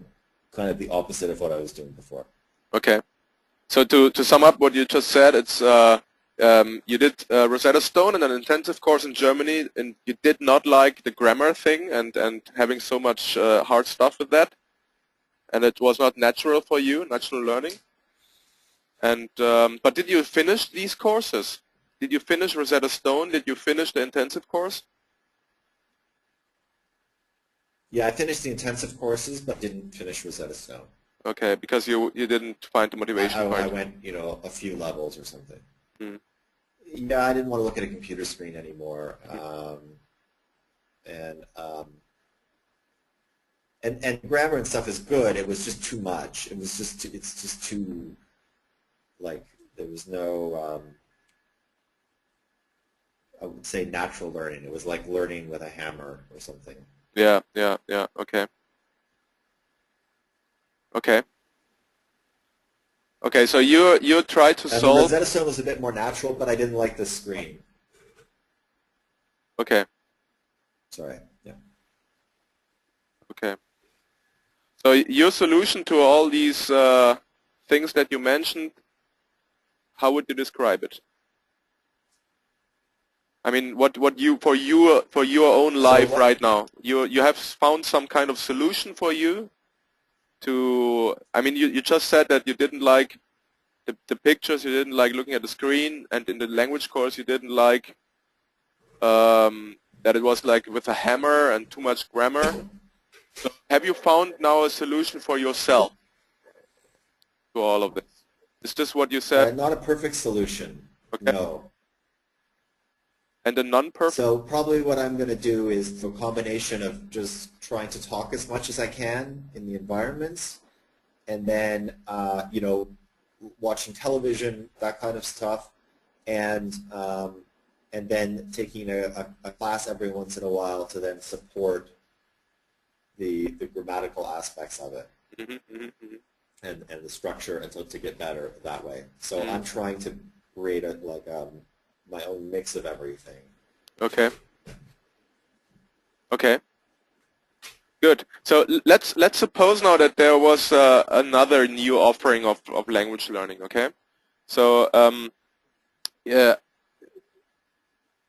kind of the opposite of what I was doing before. Okay. So to sum up what you just said, it's you did Rosetta Stone and an intensive course in Germany, and you did not like the grammar thing and having so much hard stuff with that, and it was not natural for you, natural learning. And but did you finish these courses? Did you finish Rosetta Stone? Did you finish the intensive course? Yeah, I finished the intensive courses, but didn't finish Rosetta Stone. Okay, because you didn't find the motivation for I it. went, a few levels or something. Hmm. Yeah, I didn't want to look at a computer screen anymore. And grammar and stuff is good. It was just too much. It's just too, like, there was no, I would say, natural learning. It was like learning with a hammer or something. Yeah. Okay. Okay. Okay. So you try to I mean, solve. Rosetta Stone was a bit more natural, but I didn't like the screen. Okay. Sorry. Yeah. Okay. So your solution to all these things that you mentioned, how would you describe it? I mean, what you for your own life right now, you have found some kind of solution for you to. I mean, you just said that you didn't like the pictures, you didn't like looking at the screen, and in the language course you didn't like that it was like with a hammer and too much grammar. So have you found now a solution for yourself to all of this? Is this what you said? Not a perfect solution. Okay. No. And the non-perfect? So probably what I'm going to do is a combination of just trying to talk as much as I can in the environments, and then watching television, that kind of stuff, and then taking a class every once in a while to then support the grammatical aspects of it. And the structure, and to get better that way. So I'm trying to create my own mix of everything. Okay. Okay. Good. So let's suppose now that there was another new offering of language learning. Okay. So yeah,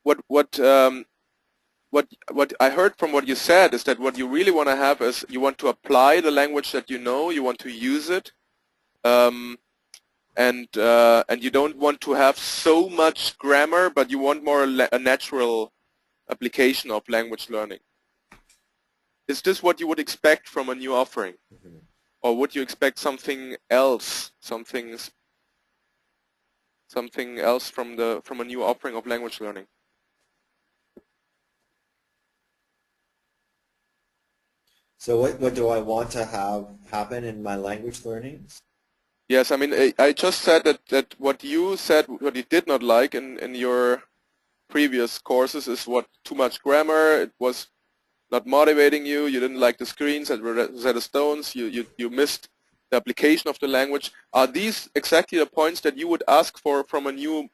what I heard from what you said is that what you really want to have is you want to apply the language that you know, you want to use it, and you don't want to have so much grammar, but you want more a natural application of language learning. Is this what you would expect from a new offering, or would you expect something else, something else from a new offering of language learning? So what do I want to have happen in my language learning? Yes, I mean, I just said that what you said, what you did not like in your previous courses is what too much grammar, it was not motivating you, you didn't like the screens at Rosetta Stones, you missed the application of the language. Are these exactly the points that you would ask for from a new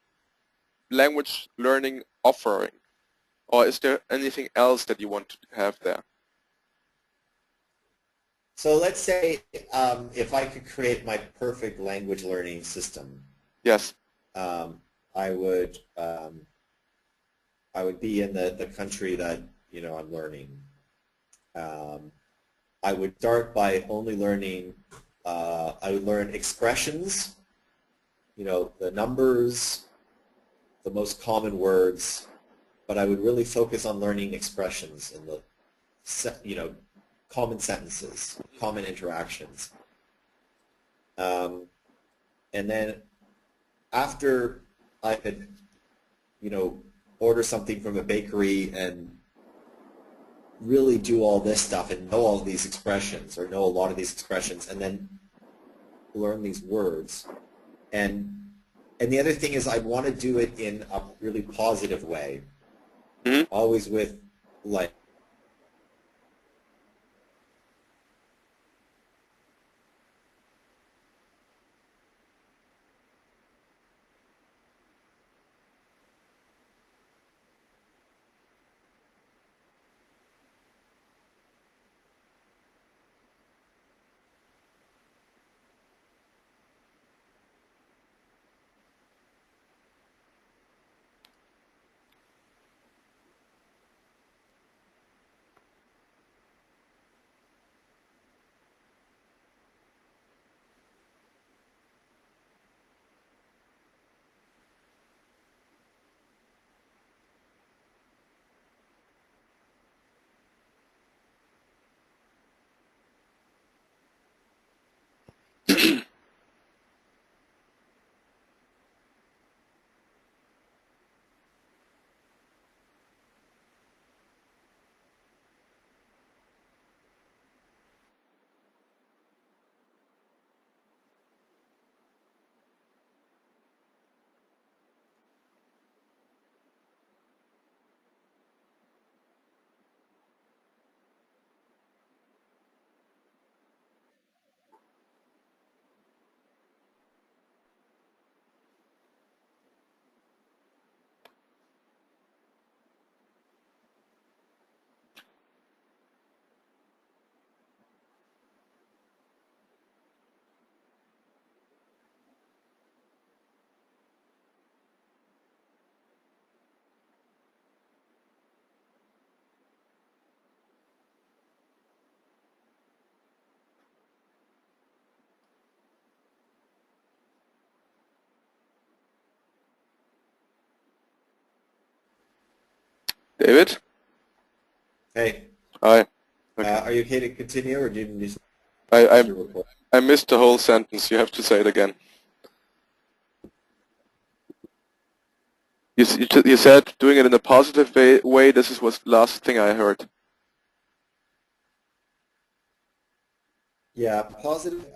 language learning offering? Or is there anything else that you want to have there? So let's say if I could create my perfect language learning system, Yes. I would be in the country that I'm learning. I would start by only learning. I would learn expressions, the numbers, the most common words, but I would really focus on learning expressions and the common sentences, common interactions. And then after I could, order something from a bakery and really do all this stuff and know all these expressions or know a lot of these expressions and then learn these words. And the other thing is I want to do it in a really positive way, Hmm. always with like David? hey, Hi. Okay. are you okay to continue, or do you need I, I to record? I missed the whole sentence. You have to say it again. You said doing it in a positive way. This was the last thing I heard. Yeah, positive.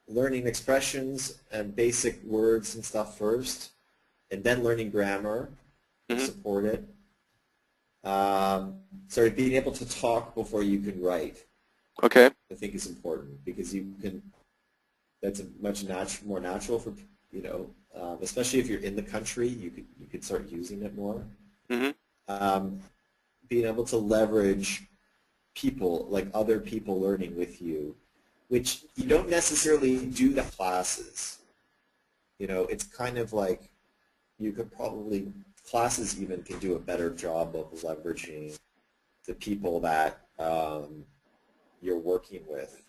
Learning expressions and basic words and stuff first, and then learning grammar to Hmm. support it. Sort of being able to talk before you can write, Okay. I think is important because you can. That's a much more natural for especially if you're in the country, you could start using it more. Hmm. Um, Being able to leverage people, like other people learning with you, which you don't necessarily do the classes. It's kind of like you could probably, classes even can do a better job of leveraging the people that you're working with.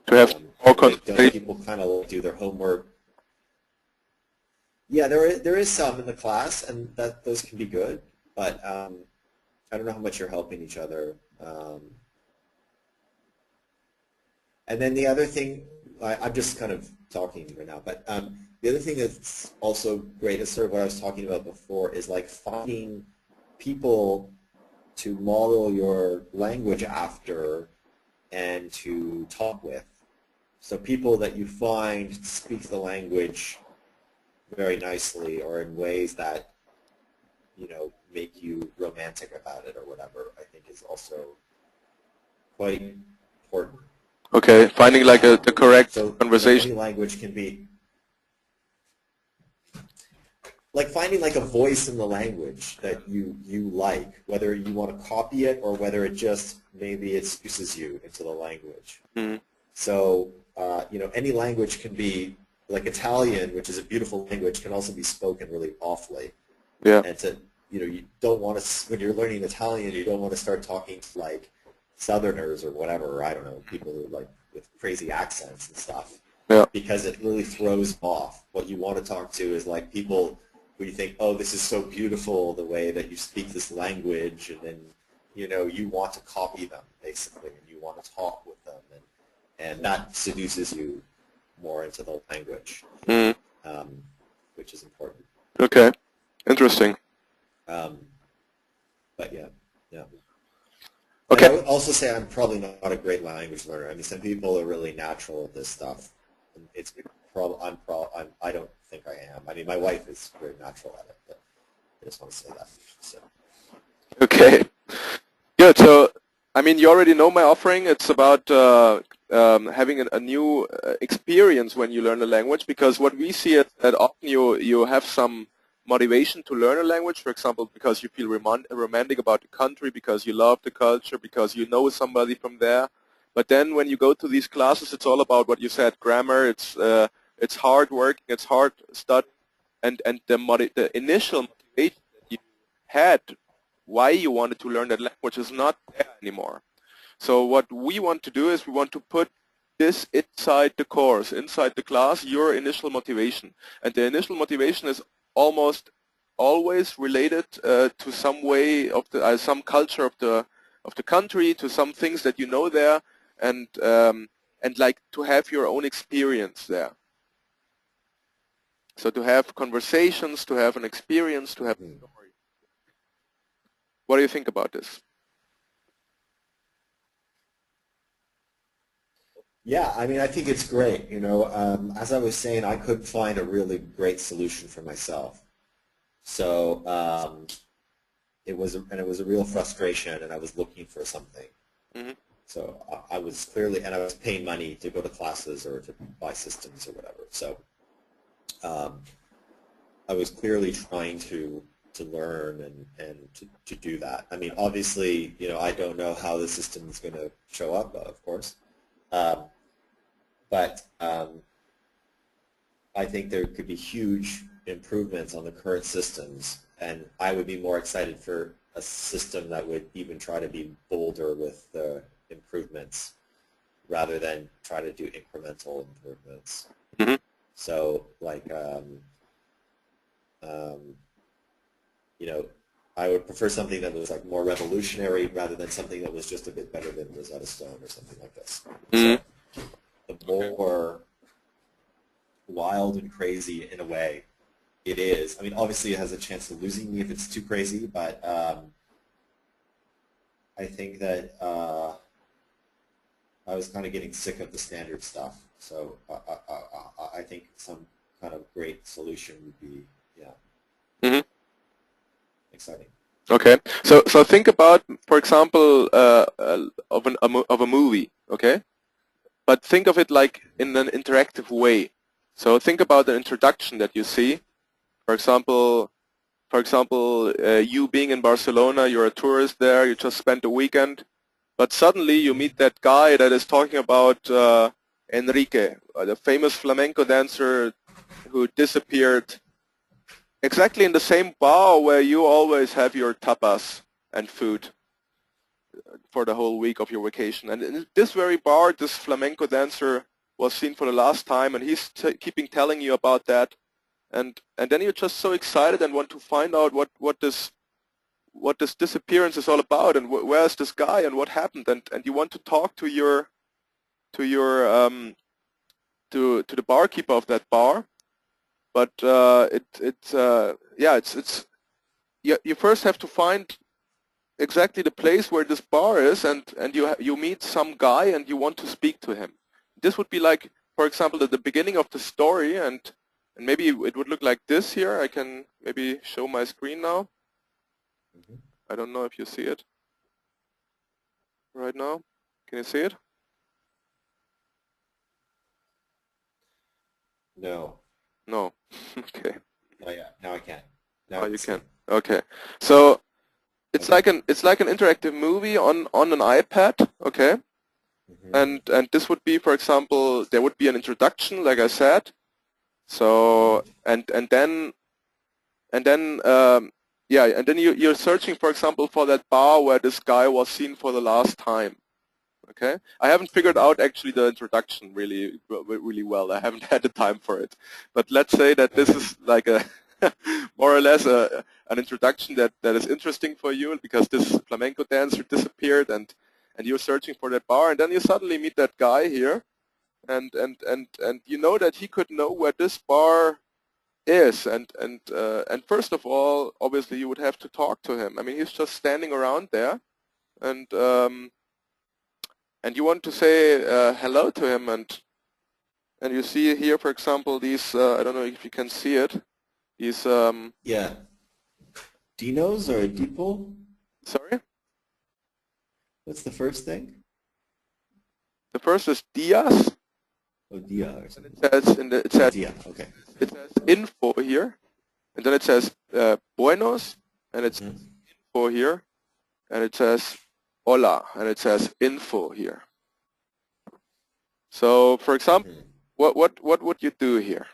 To have more Like, don't conversation. people kind of do their homework? Yeah, there is some in the class, and those can be good, but I don't know how much you're helping each other. And then the other thing, I'm just kind of talking right now, but the other thing that's also great is sort of what I was talking about before is like finding people to model your language after and to talk with. So people that you find speak the language very nicely or in ways that, make you romantic about it or whatever, I think is also quite important. Okay. Finding like the correct So, conversation. any language can be like finding like a voice in the language that you like, whether you want to copy it or whether it just maybe it introduces you into the language. Hmm. So, any language can be like Italian, which is a beautiful language, can also be spoken really awfully. Yeah. And you don't want to, when you're learning Italian, you don't want to start talking to like Southerners or whatever, or I don't know, people who like with crazy accents and stuff, Yeah. because it really throws them off. What you want to talk to is like people who you think, oh, this is so beautiful, the way that you speak this language, and then, you want to copy them, basically, and you want to talk with them, and that seduces you more into the language, Mm. which is important. Okay. Interesting. But yeah, yeah. And Okay. I would also say I'm probably not a great language learner. I mean, some people are really natural at this stuff. And it's I don't think I am. I mean, my wife is very natural at it, but I just want to say that. So. Okay. Good. So, I mean, you already know my offering. It's about having a new experience when you learn a language, because what we see is that often you have some motivation to learn a language, for example, because you feel romantic about the country, because you love the culture, because you know somebody from there. But then when you go to these classes, it's all about what you said, grammar. It's hard working, it's hard study, and the initial motivation that you had why you wanted to learn that language is not there anymore. So what we want to do is we want to put this inside the course, inside the class, your initial motivation. And the initial motivation is almost always related to some way of the some culture of the country, to some things that you know there, and like to have your own experience there. So to have conversations, to have an experience, to have a story. What do you think about this? Yeah, I mean, I think it's great. You know, as I was saying, I couldn't find a really great solution for myself. So it was a real frustration, and I was looking for something. Mm-hmm. So I was clearly, and I was paying money to go to classes or to buy systems or whatever. So I was clearly trying to learn and to do that. I mean, obviously, you know, I don't know how the system is going to show up, of course. But I think there could be huge improvements on the current systems, and I would be more excited for a system that would even try to be bolder with the improvements rather than try to do incremental improvements. Mm-hmm. So, like, you know, I would prefer something that was like more revolutionary rather than something that was just a bit better than Rosetta Stone or something like this. Mm-hmm. So the more wild and crazy in a way it is. I mean, obviously it has a chance of losing me if it's too crazy, but I think that I was kind of getting sick of the standard stuff. So I think some kind of great solution would be, yeah, Mm-hmm. exciting. Okay, so think about, for example, of a movie. Okay, but think of it like in an interactive way. So think about the introduction that you see. For example, you being in Barcelona, you're a tourist there. You just spent a weekend, but suddenly you meet that guy that is talking about Enrique, the famous flamenco dancer who disappeared exactly in the same bar where you always have your tapas and food for the whole week of your vacation. And in this very bar, this flamenco dancer was seen for the last time, and he's keeping telling you about that. And then you're just so excited and want to find out what this disappearance is all about, and where's this guy and what happened, and you want to talk to your to the barkeeper of that bar. But it's you first have to find exactly the place where this bar is, and you meet some guy and you want to speak to him. This would be like, for example, at the beginning of the story, and maybe it would look like this here. I can maybe show my screen now. Mm-hmm. I don't know if you see it right now. Can you see it? No. No. Okay. Oh yeah, now I can. Now Oh, I can you see. can. Okay. So it's Okay. like an interactive movie on an iPad. Okay. Mm-hmm. And this would be, for example, there would be an introduction, like I said. Mm-hmm. So and then yeah, and then you're searching, for example, for that bar where this guy was seen for the last time. Okay, I haven't figured out actually the introduction really well. I haven't had the time for it, but let's say that this Okay. is like a more or less an introduction that is interesting for you, because this flamenco dancer disappeared, and you're searching for that bar, and then you suddenly meet that guy here, and you know that he could know where this bar is, and first of all, obviously you would have to talk to him. I mean, he's just standing around there, and you want to say hello to him, and you see here, for example, these I don't know if you can see it, these Yeah. Dinos or a depot? sorry, What's the first thing? the first is Diaz, Oh, dia or and something. it Oh, says dia. Okay. info here, and then it says buenos, and it's info here, and it says hola, and it says info here. So, for example, what would you do here?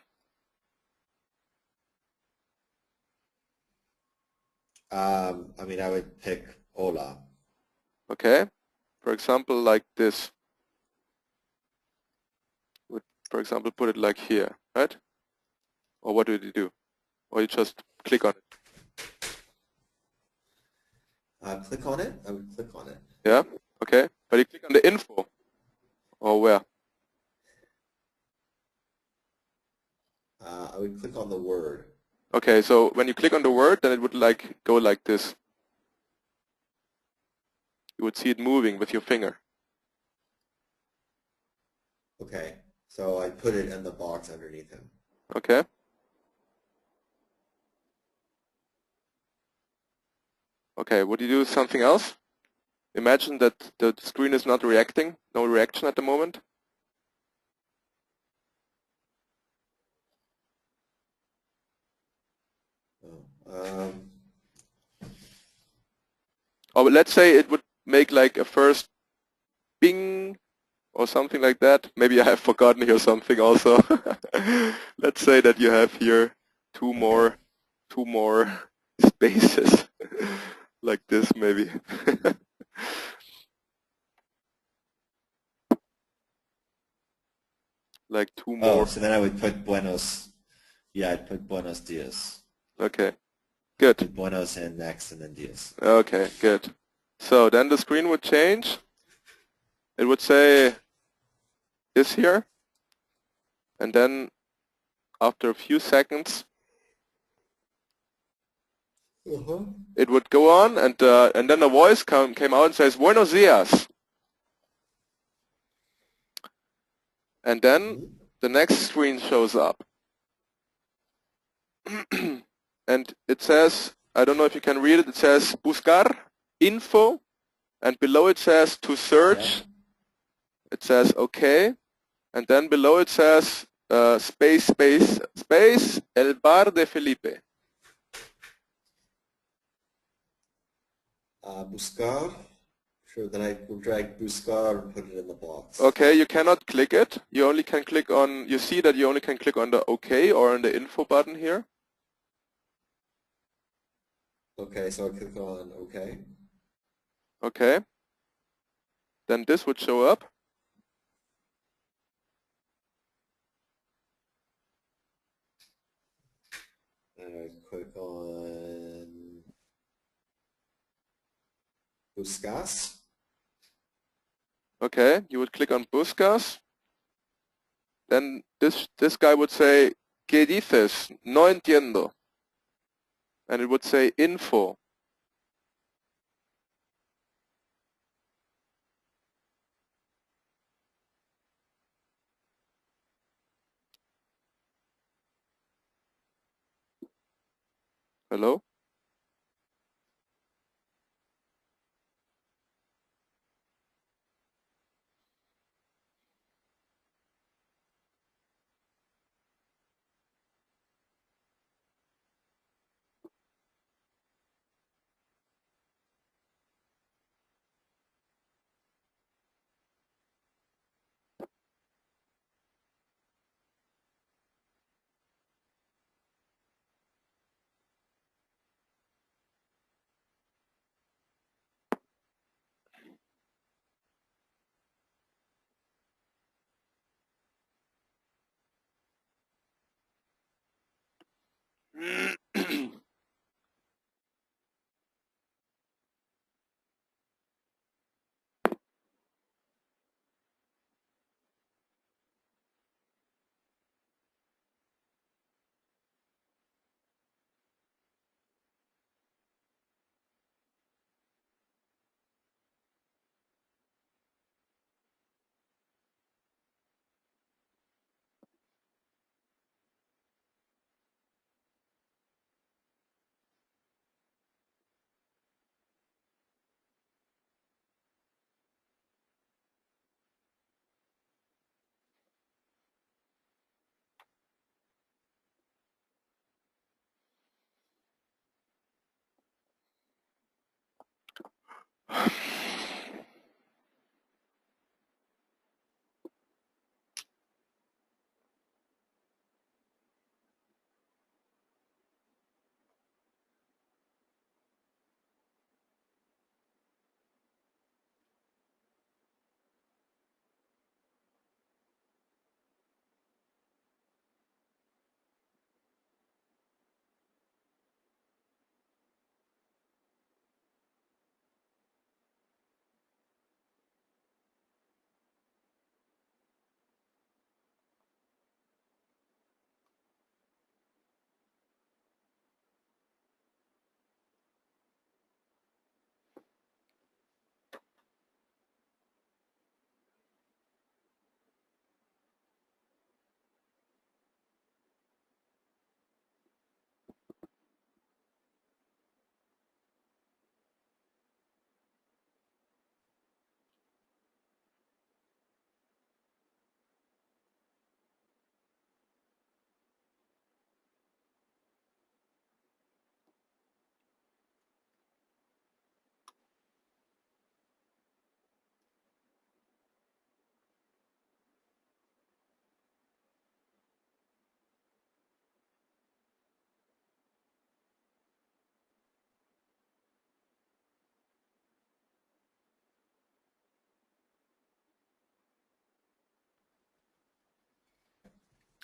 I mean, I would pick hola. Okay, for example, like this. Would, for example, put it like here, right? Or what would you do? Or you just click on it? Click on it? I would click on it. Yeah, okay. But you click on the info, or where? I would click on the word. Okay, so when you click on the word, then it would like go like this. You would see it moving with your finger. Okay. So I put it in the box underneath him. Okay. Okay, would you do something else? Imagine that the screen is not reacting, no reaction at the moment. Oh, Or let's say it would make like a first bing or something like that. Maybe I have forgotten here something also. Let's say that you have here two more spaces like this maybe. Like two more. oh, so then I would put buenos. Yeah, I'd put buenos dias. Okay, good. Put buenos in next and then dias. Okay, good. So then the screen would change. It would say this here, and then after a few seconds it would go on, and then a voice came out and says Buenos dias, and then the next screen shows up, and it says, I don't know if you can read it, it says buscar info, and below it says to search. It says okay, and then below it says space el bar de Felipe. Buscar. Sure, then I will drag buscar and put it in the box. Okay, you cannot click it. You only can click on, you see that you only can click on the OK or on the info button here. Okay, so I click on OK. Okay. Then this would show up. And I click on buscas. Okay, you would click on Buscas. Then this guy would say, ¿Qué dices? No entiendo. And it would say info. Hello?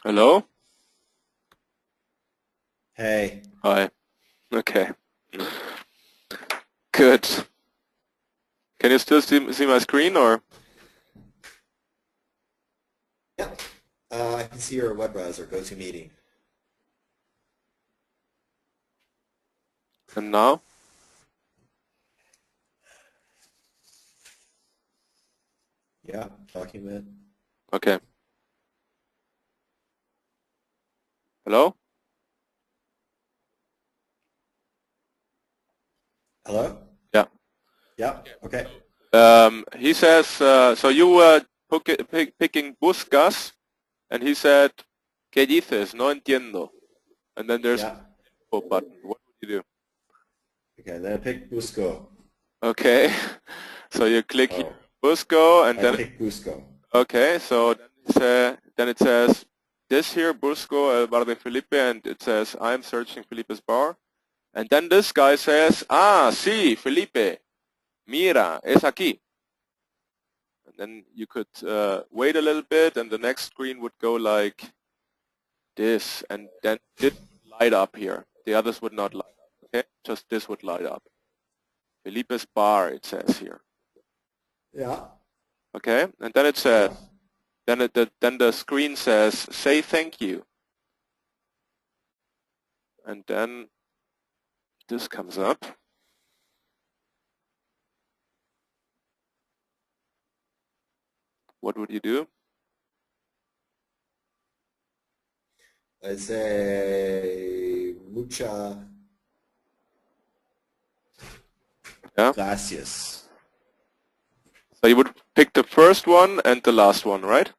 Hello? Hey. Hi. Okay. Good. Can you still see my screen or? Yeah. I can see your web browser, GoToMeeting. And now? Yeah, document. Okay. Hello? Hello? Yeah. Yeah, okay. He says, so you were picking buscas, and he said, ¿Qué dices? No entiendo. And then there's Yeah. a button. What would you do? Okay, then I pick Busco. Okay. So you click here, Oh, Busco, and I then, pick Busco. okay, so then it says, this here, Busco, El Bar de Felipe, and it says, I'm searching Felipe's bar. And then this guy says, sí, Felipe, mira, es aquí. And then you could wait a little bit, and the next screen would go like this, and then this would light up here. The others would not light up, okay? Just this would light up. Felipe's bar, it says here. Yeah. Okay, and then it says, Yeah. then the screen says, say thank you. And then this comes up. What would you do? I say mucha Yeah. gracias. So you would pick the first one and the last one, right?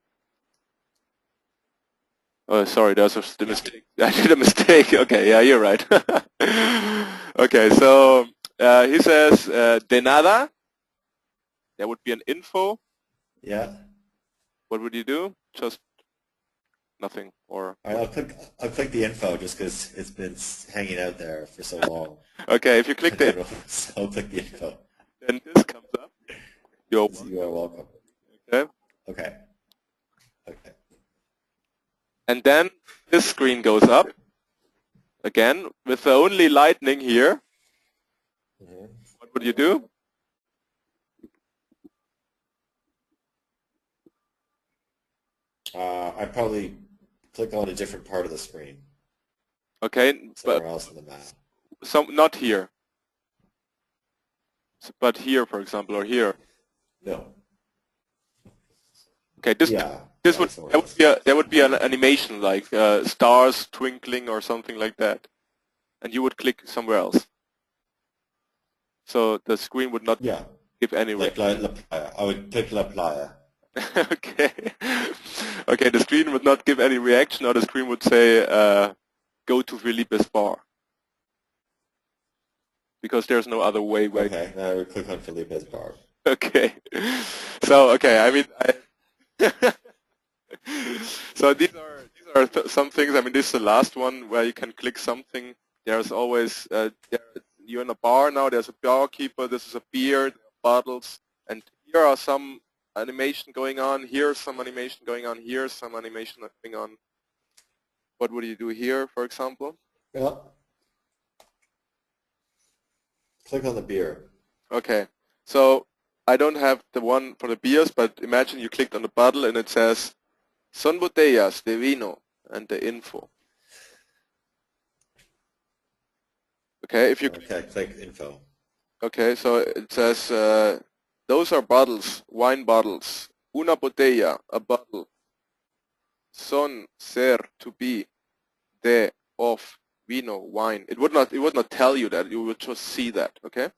Oh, sorry, there's the mistake. I did a mistake. Okay, yeah, you're right. Okay, so he says de nada. There would be an info. Yeah. What would you do? Just nothing, or All right, I'll click the info just because it's been hanging out there for so long. okay. If you click the, So I'll click the info. then this comes up. You are welcome. Okay, Okay. Okay. and then this screen goes up again with the only lightning here. Mm-hmm. What would you do? I'd probably click on a different part of the screen. Okay, Somewhere but else in the map. not here, but here, for example, or here. No. Okay, Yeah. this Yeah, would somewhere else. there would be an animation like stars twinkling or something like that, and you would click somewhere else. So the screen would not give any like La Playa. I would pick La Playa. Okay. Okay, the screen would not give any reaction, or the screen would say, go to Felipe's bar. because there's no other way where. Okay, now we click on Felipe's bar. Okay. So okay, I mean, so these are some things. I mean, this is the last one where you can click something. There's always you're in a bar now. There's a barkeeper. This is a beer, there are bottles, and here are some animation going on. Here's some animation going on. Here's some animation going on. What would you do here, for example? Yeah. Click on the beer. Okay, so I don't have the one for the beers, but imagine you clicked on the bottle and it says Son botellas de vino and the info. Okay, if you click info. Okay, so it says those are bottles, wine bottles. Una botella, a bottle. Son, ser, to be, de, of, vino, wine. It would not tell you that. You would just see that. Okay,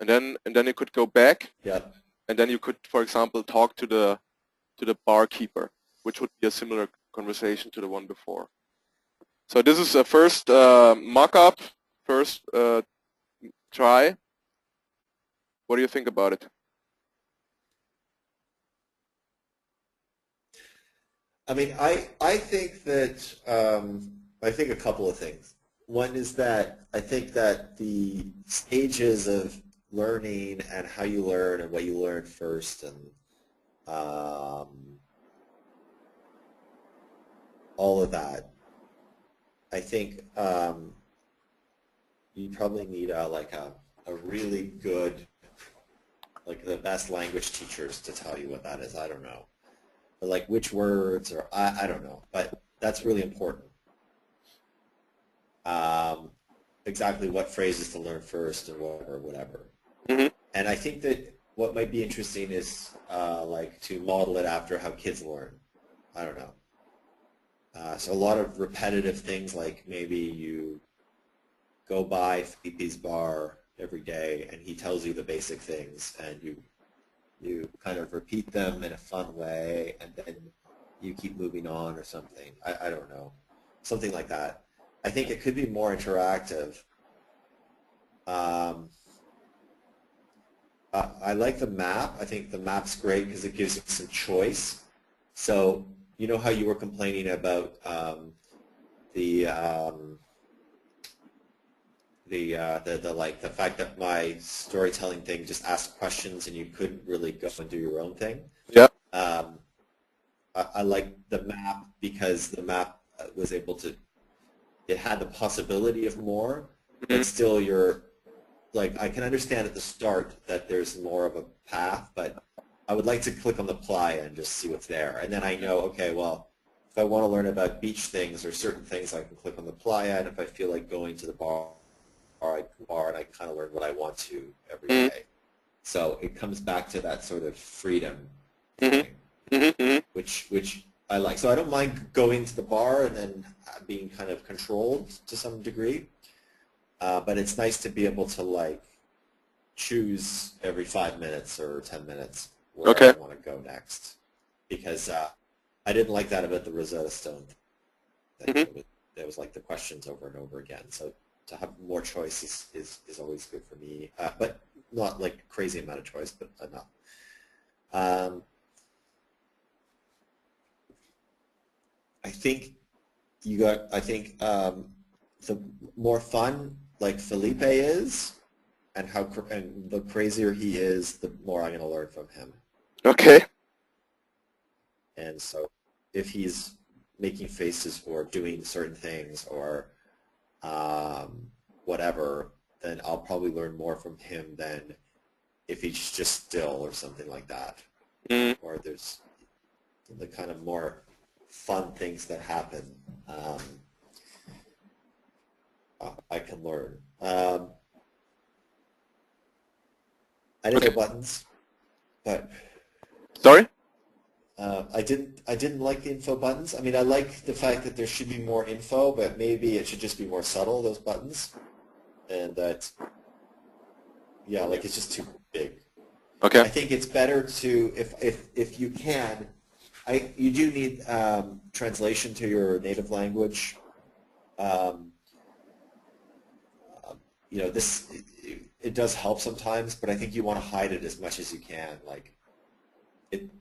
and then you could go back. Yeah. And then you could, for example, talk to the barkeeper, which would be a similar conversation to the one before. So this is a first mock-up, first try. What do you think about it? I mean, I think that I think a couple of things. One is that I think that the stages of learning and how you learn and what you learn first and all of that, I think you probably need a really good, like the best language teachers to tell you what that is. I don't know. But like which words or I don't know. But that's really important. Exactly what phrases to learn first and whatever. Mm-hmm. And I think that what might be interesting is like to model it after how kids learn. I don't know. So a lot of repetitive things, like maybe you go by Felipe's bar every day and he tells you the basic things and you kind of repeat them in a fun way and then you keep moving on or something. I don't know. Something like that. I think it could be more interactive. I like the map. I think the map's great because it gives you some choice. So you know how you were complaining about the fact that my storytelling thing just asked questions and you couldn't really go and do your own thing. Yeah. I like the map because the map was able to. It had the possibility of more, but still you're like, I can understand at the start that there's more of a path, but I would like to click on the playa and just see what's there. And then I know, okay, well, if I want to learn about beach things or certain things, I can click on the playa, and if I feel like going to the bar, and I kind of learn what I want to every day. So it comes back to that sort of freedom thing, which I like. So I don't mind going to the bar and then being kind of controlled to some degree, but it's nice to be able to like choose every 5 minutes or 10 minutes where I want to go next, because I didn't like that about the Rosetta Stone thing. It was like the questions over and over again. So to have more choice is always good for me, but not like a crazy amount of choice, but enough. I think the more fun like Felipe is, and the crazier he is, the more I'm going to learn from him. Okay. And so if he's making faces or doing certain things or whatever, then I'll probably learn more from him than if he's just still or something like that. Or there's the kind of more fun things that happen. I can learn. I didn't know buttons, but sorry. I didn't like the info buttons. I mean, I like the fact that there should be more info, but maybe it should just be more subtle, those buttons, and that like it's just too big. Okay. I think it's better to if you can. You do need translation to your native language. this it does help sometimes, but I think you want to hide it as much as you can. Like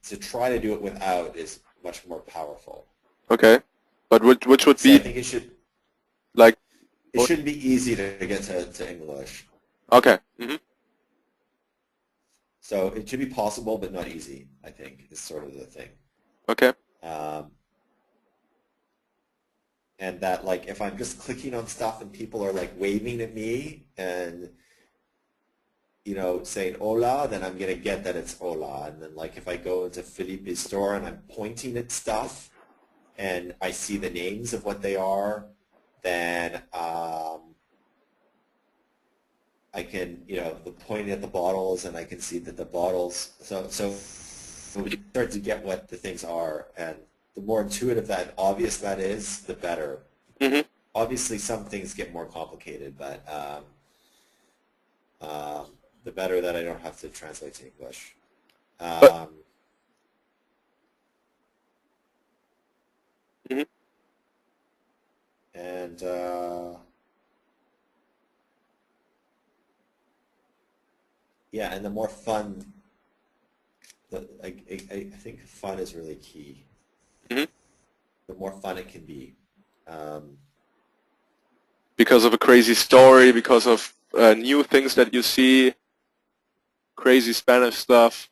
to try to do it without is much more powerful. Okay. But which would So I be think like, it shouldn't be easy to get to English. okay. Mm-hmm. So it should be possible, but not easy, I think, is sort of the thing. Okay. Um, and that, like, if I'm just clicking on stuff and people are, like, waving at me and, saying hola, then I'm going to get that it's hola. And then, like, if I go into Felipe's store and I'm pointing at stuff and I see the names of what they are, then I can, the pointing at the bottles, and I can see that the bottles. So we start to get what the things are, and the more intuitive that obvious that is, the better. Mm-hmm. Obviously, some things get more complicated, but the better that I don't have to translate to English. But mm-hmm. And yeah, and the more fun, I think fun is really key. Mm-hmm. The more fun it can be. Because of a crazy story, because of new things that you see, crazy Spanish stuff.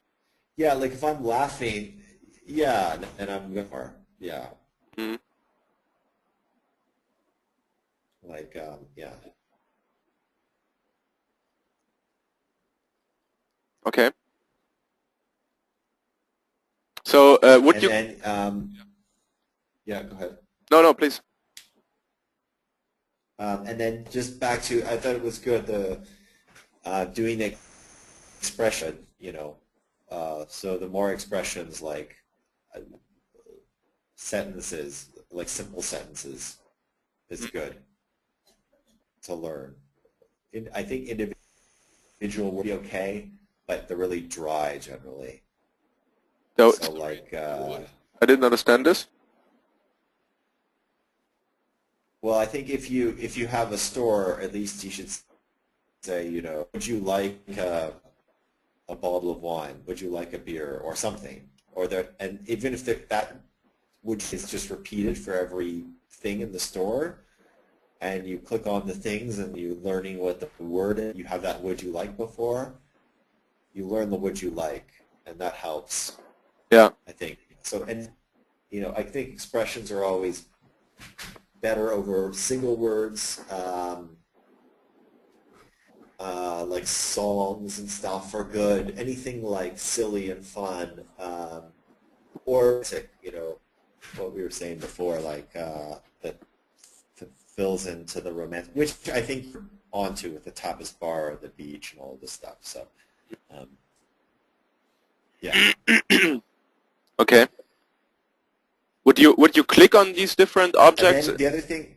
Yeah, like if I'm laughing, yeah, and I'm more, yeah, Mm-hmm. like yeah. Okay. So would And you? then yeah, go ahead. No, please. And then just back to, I thought it was good the doing the expression, so the more expressions like uh, sentences, like simple sentences, is good to learn. I think individual will be okay, but they're really dry generally. So So like, I didn't understand this. well, I think if you have a store, at least you should say, would you like a bottle of wine? Would you like a beer or something? Or that, and even if that would is just repeated for every thing in the store, and you click on the things and you learning what the word is, you have that would you like before, you learn the would you like, and that helps, Yeah. I think. So, and I think expressions are always better over single words. Like songs and stuff are good. Anything like silly and fun, or what we were saying before, like that fills into the romance, which I think you're onto with the tapas bar, the beach, and all this stuff. So, um, yeah. Okay. Would you click on these different And objects? then the other thing,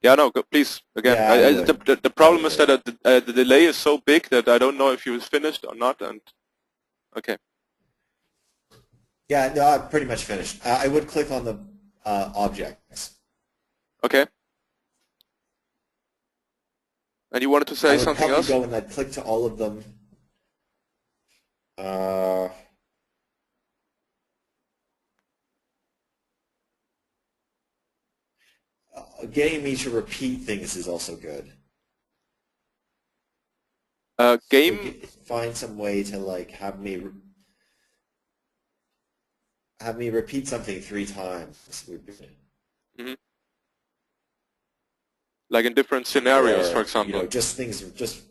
Yeah, no, please, again. yeah, I would. The I problem is that would. the delay is so big that I don't know if you finished or not. And okay, Yeah, no, I'm pretty much finished. I would click on the objects. okay. And you wanted to I say would something probably else? go and I'd click to all of them. Uh, Getting me to repeat things is also good. So Game. find some way to like have me repeat something 3 times would be, Mhm. Like in different scenarios, for or example. just things just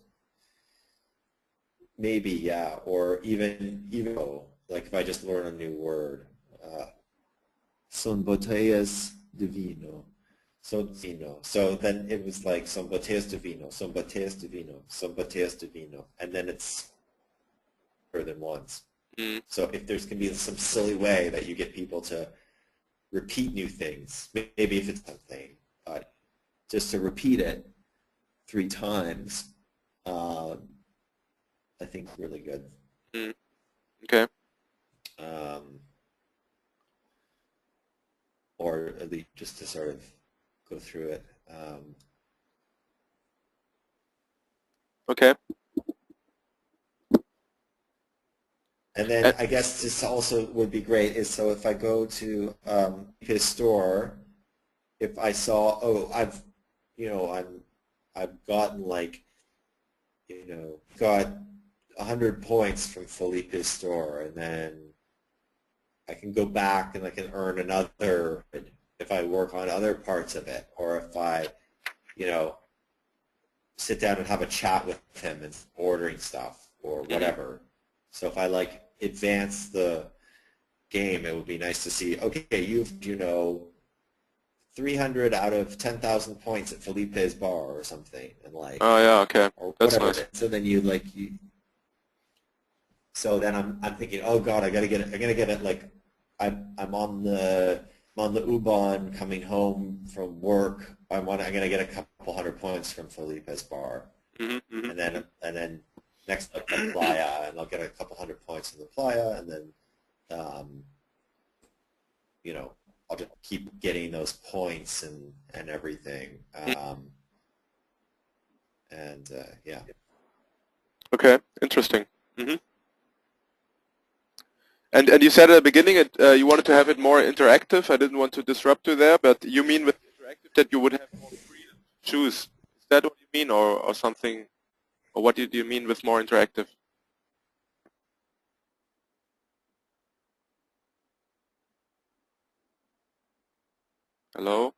maybe, yeah, or even like if I just learn a new word, son botellas de vino. So vino. So then it was like son botellas de vino, son botellas de vino, son botellas de vino, and then it's more than once. Mm. So if there's going to be some silly way that you get people to repeat new things, maybe if it's something, but just to repeat it 3 times, I think really good. Mm. Okay. Um, or at least just to sort of go through it. And then And, I guess this also would be great is so if I go to his store, if I saw, oh, you know, I've gotten like, got 100 points from Felipe's store, and then I can go back and I can earn another if I work on other parts of it, or if I, you know, sit down and have a chat with him and ordering stuff or whatever. So if I like advance the game, it would be nice to see, okay, you've, 300 out of 10,000 points at Felipe's bar or something, and like, oh yeah, okay, or that's whatever it nice. is. So then so then I'm thinking, oh God, I'm gonna get it. Like, I'm on the U-Bahn coming home from work. I'm gonna get a couple hundred points from Felipe's bar, Hmm. Hmm. and then next up the playa, and I'll get a couple hundred points in the playa, and then um, I'll just keep getting those points and everything. Yeah. Okay, interesting. Hmm. And you said at the beginning you wanted to have it more interactive. I didn't want to disrupt you there, but you mean with interactive that you would have more freedom to choose. Is that what you mean, or something? Or what do you mean with more interactive? Hello?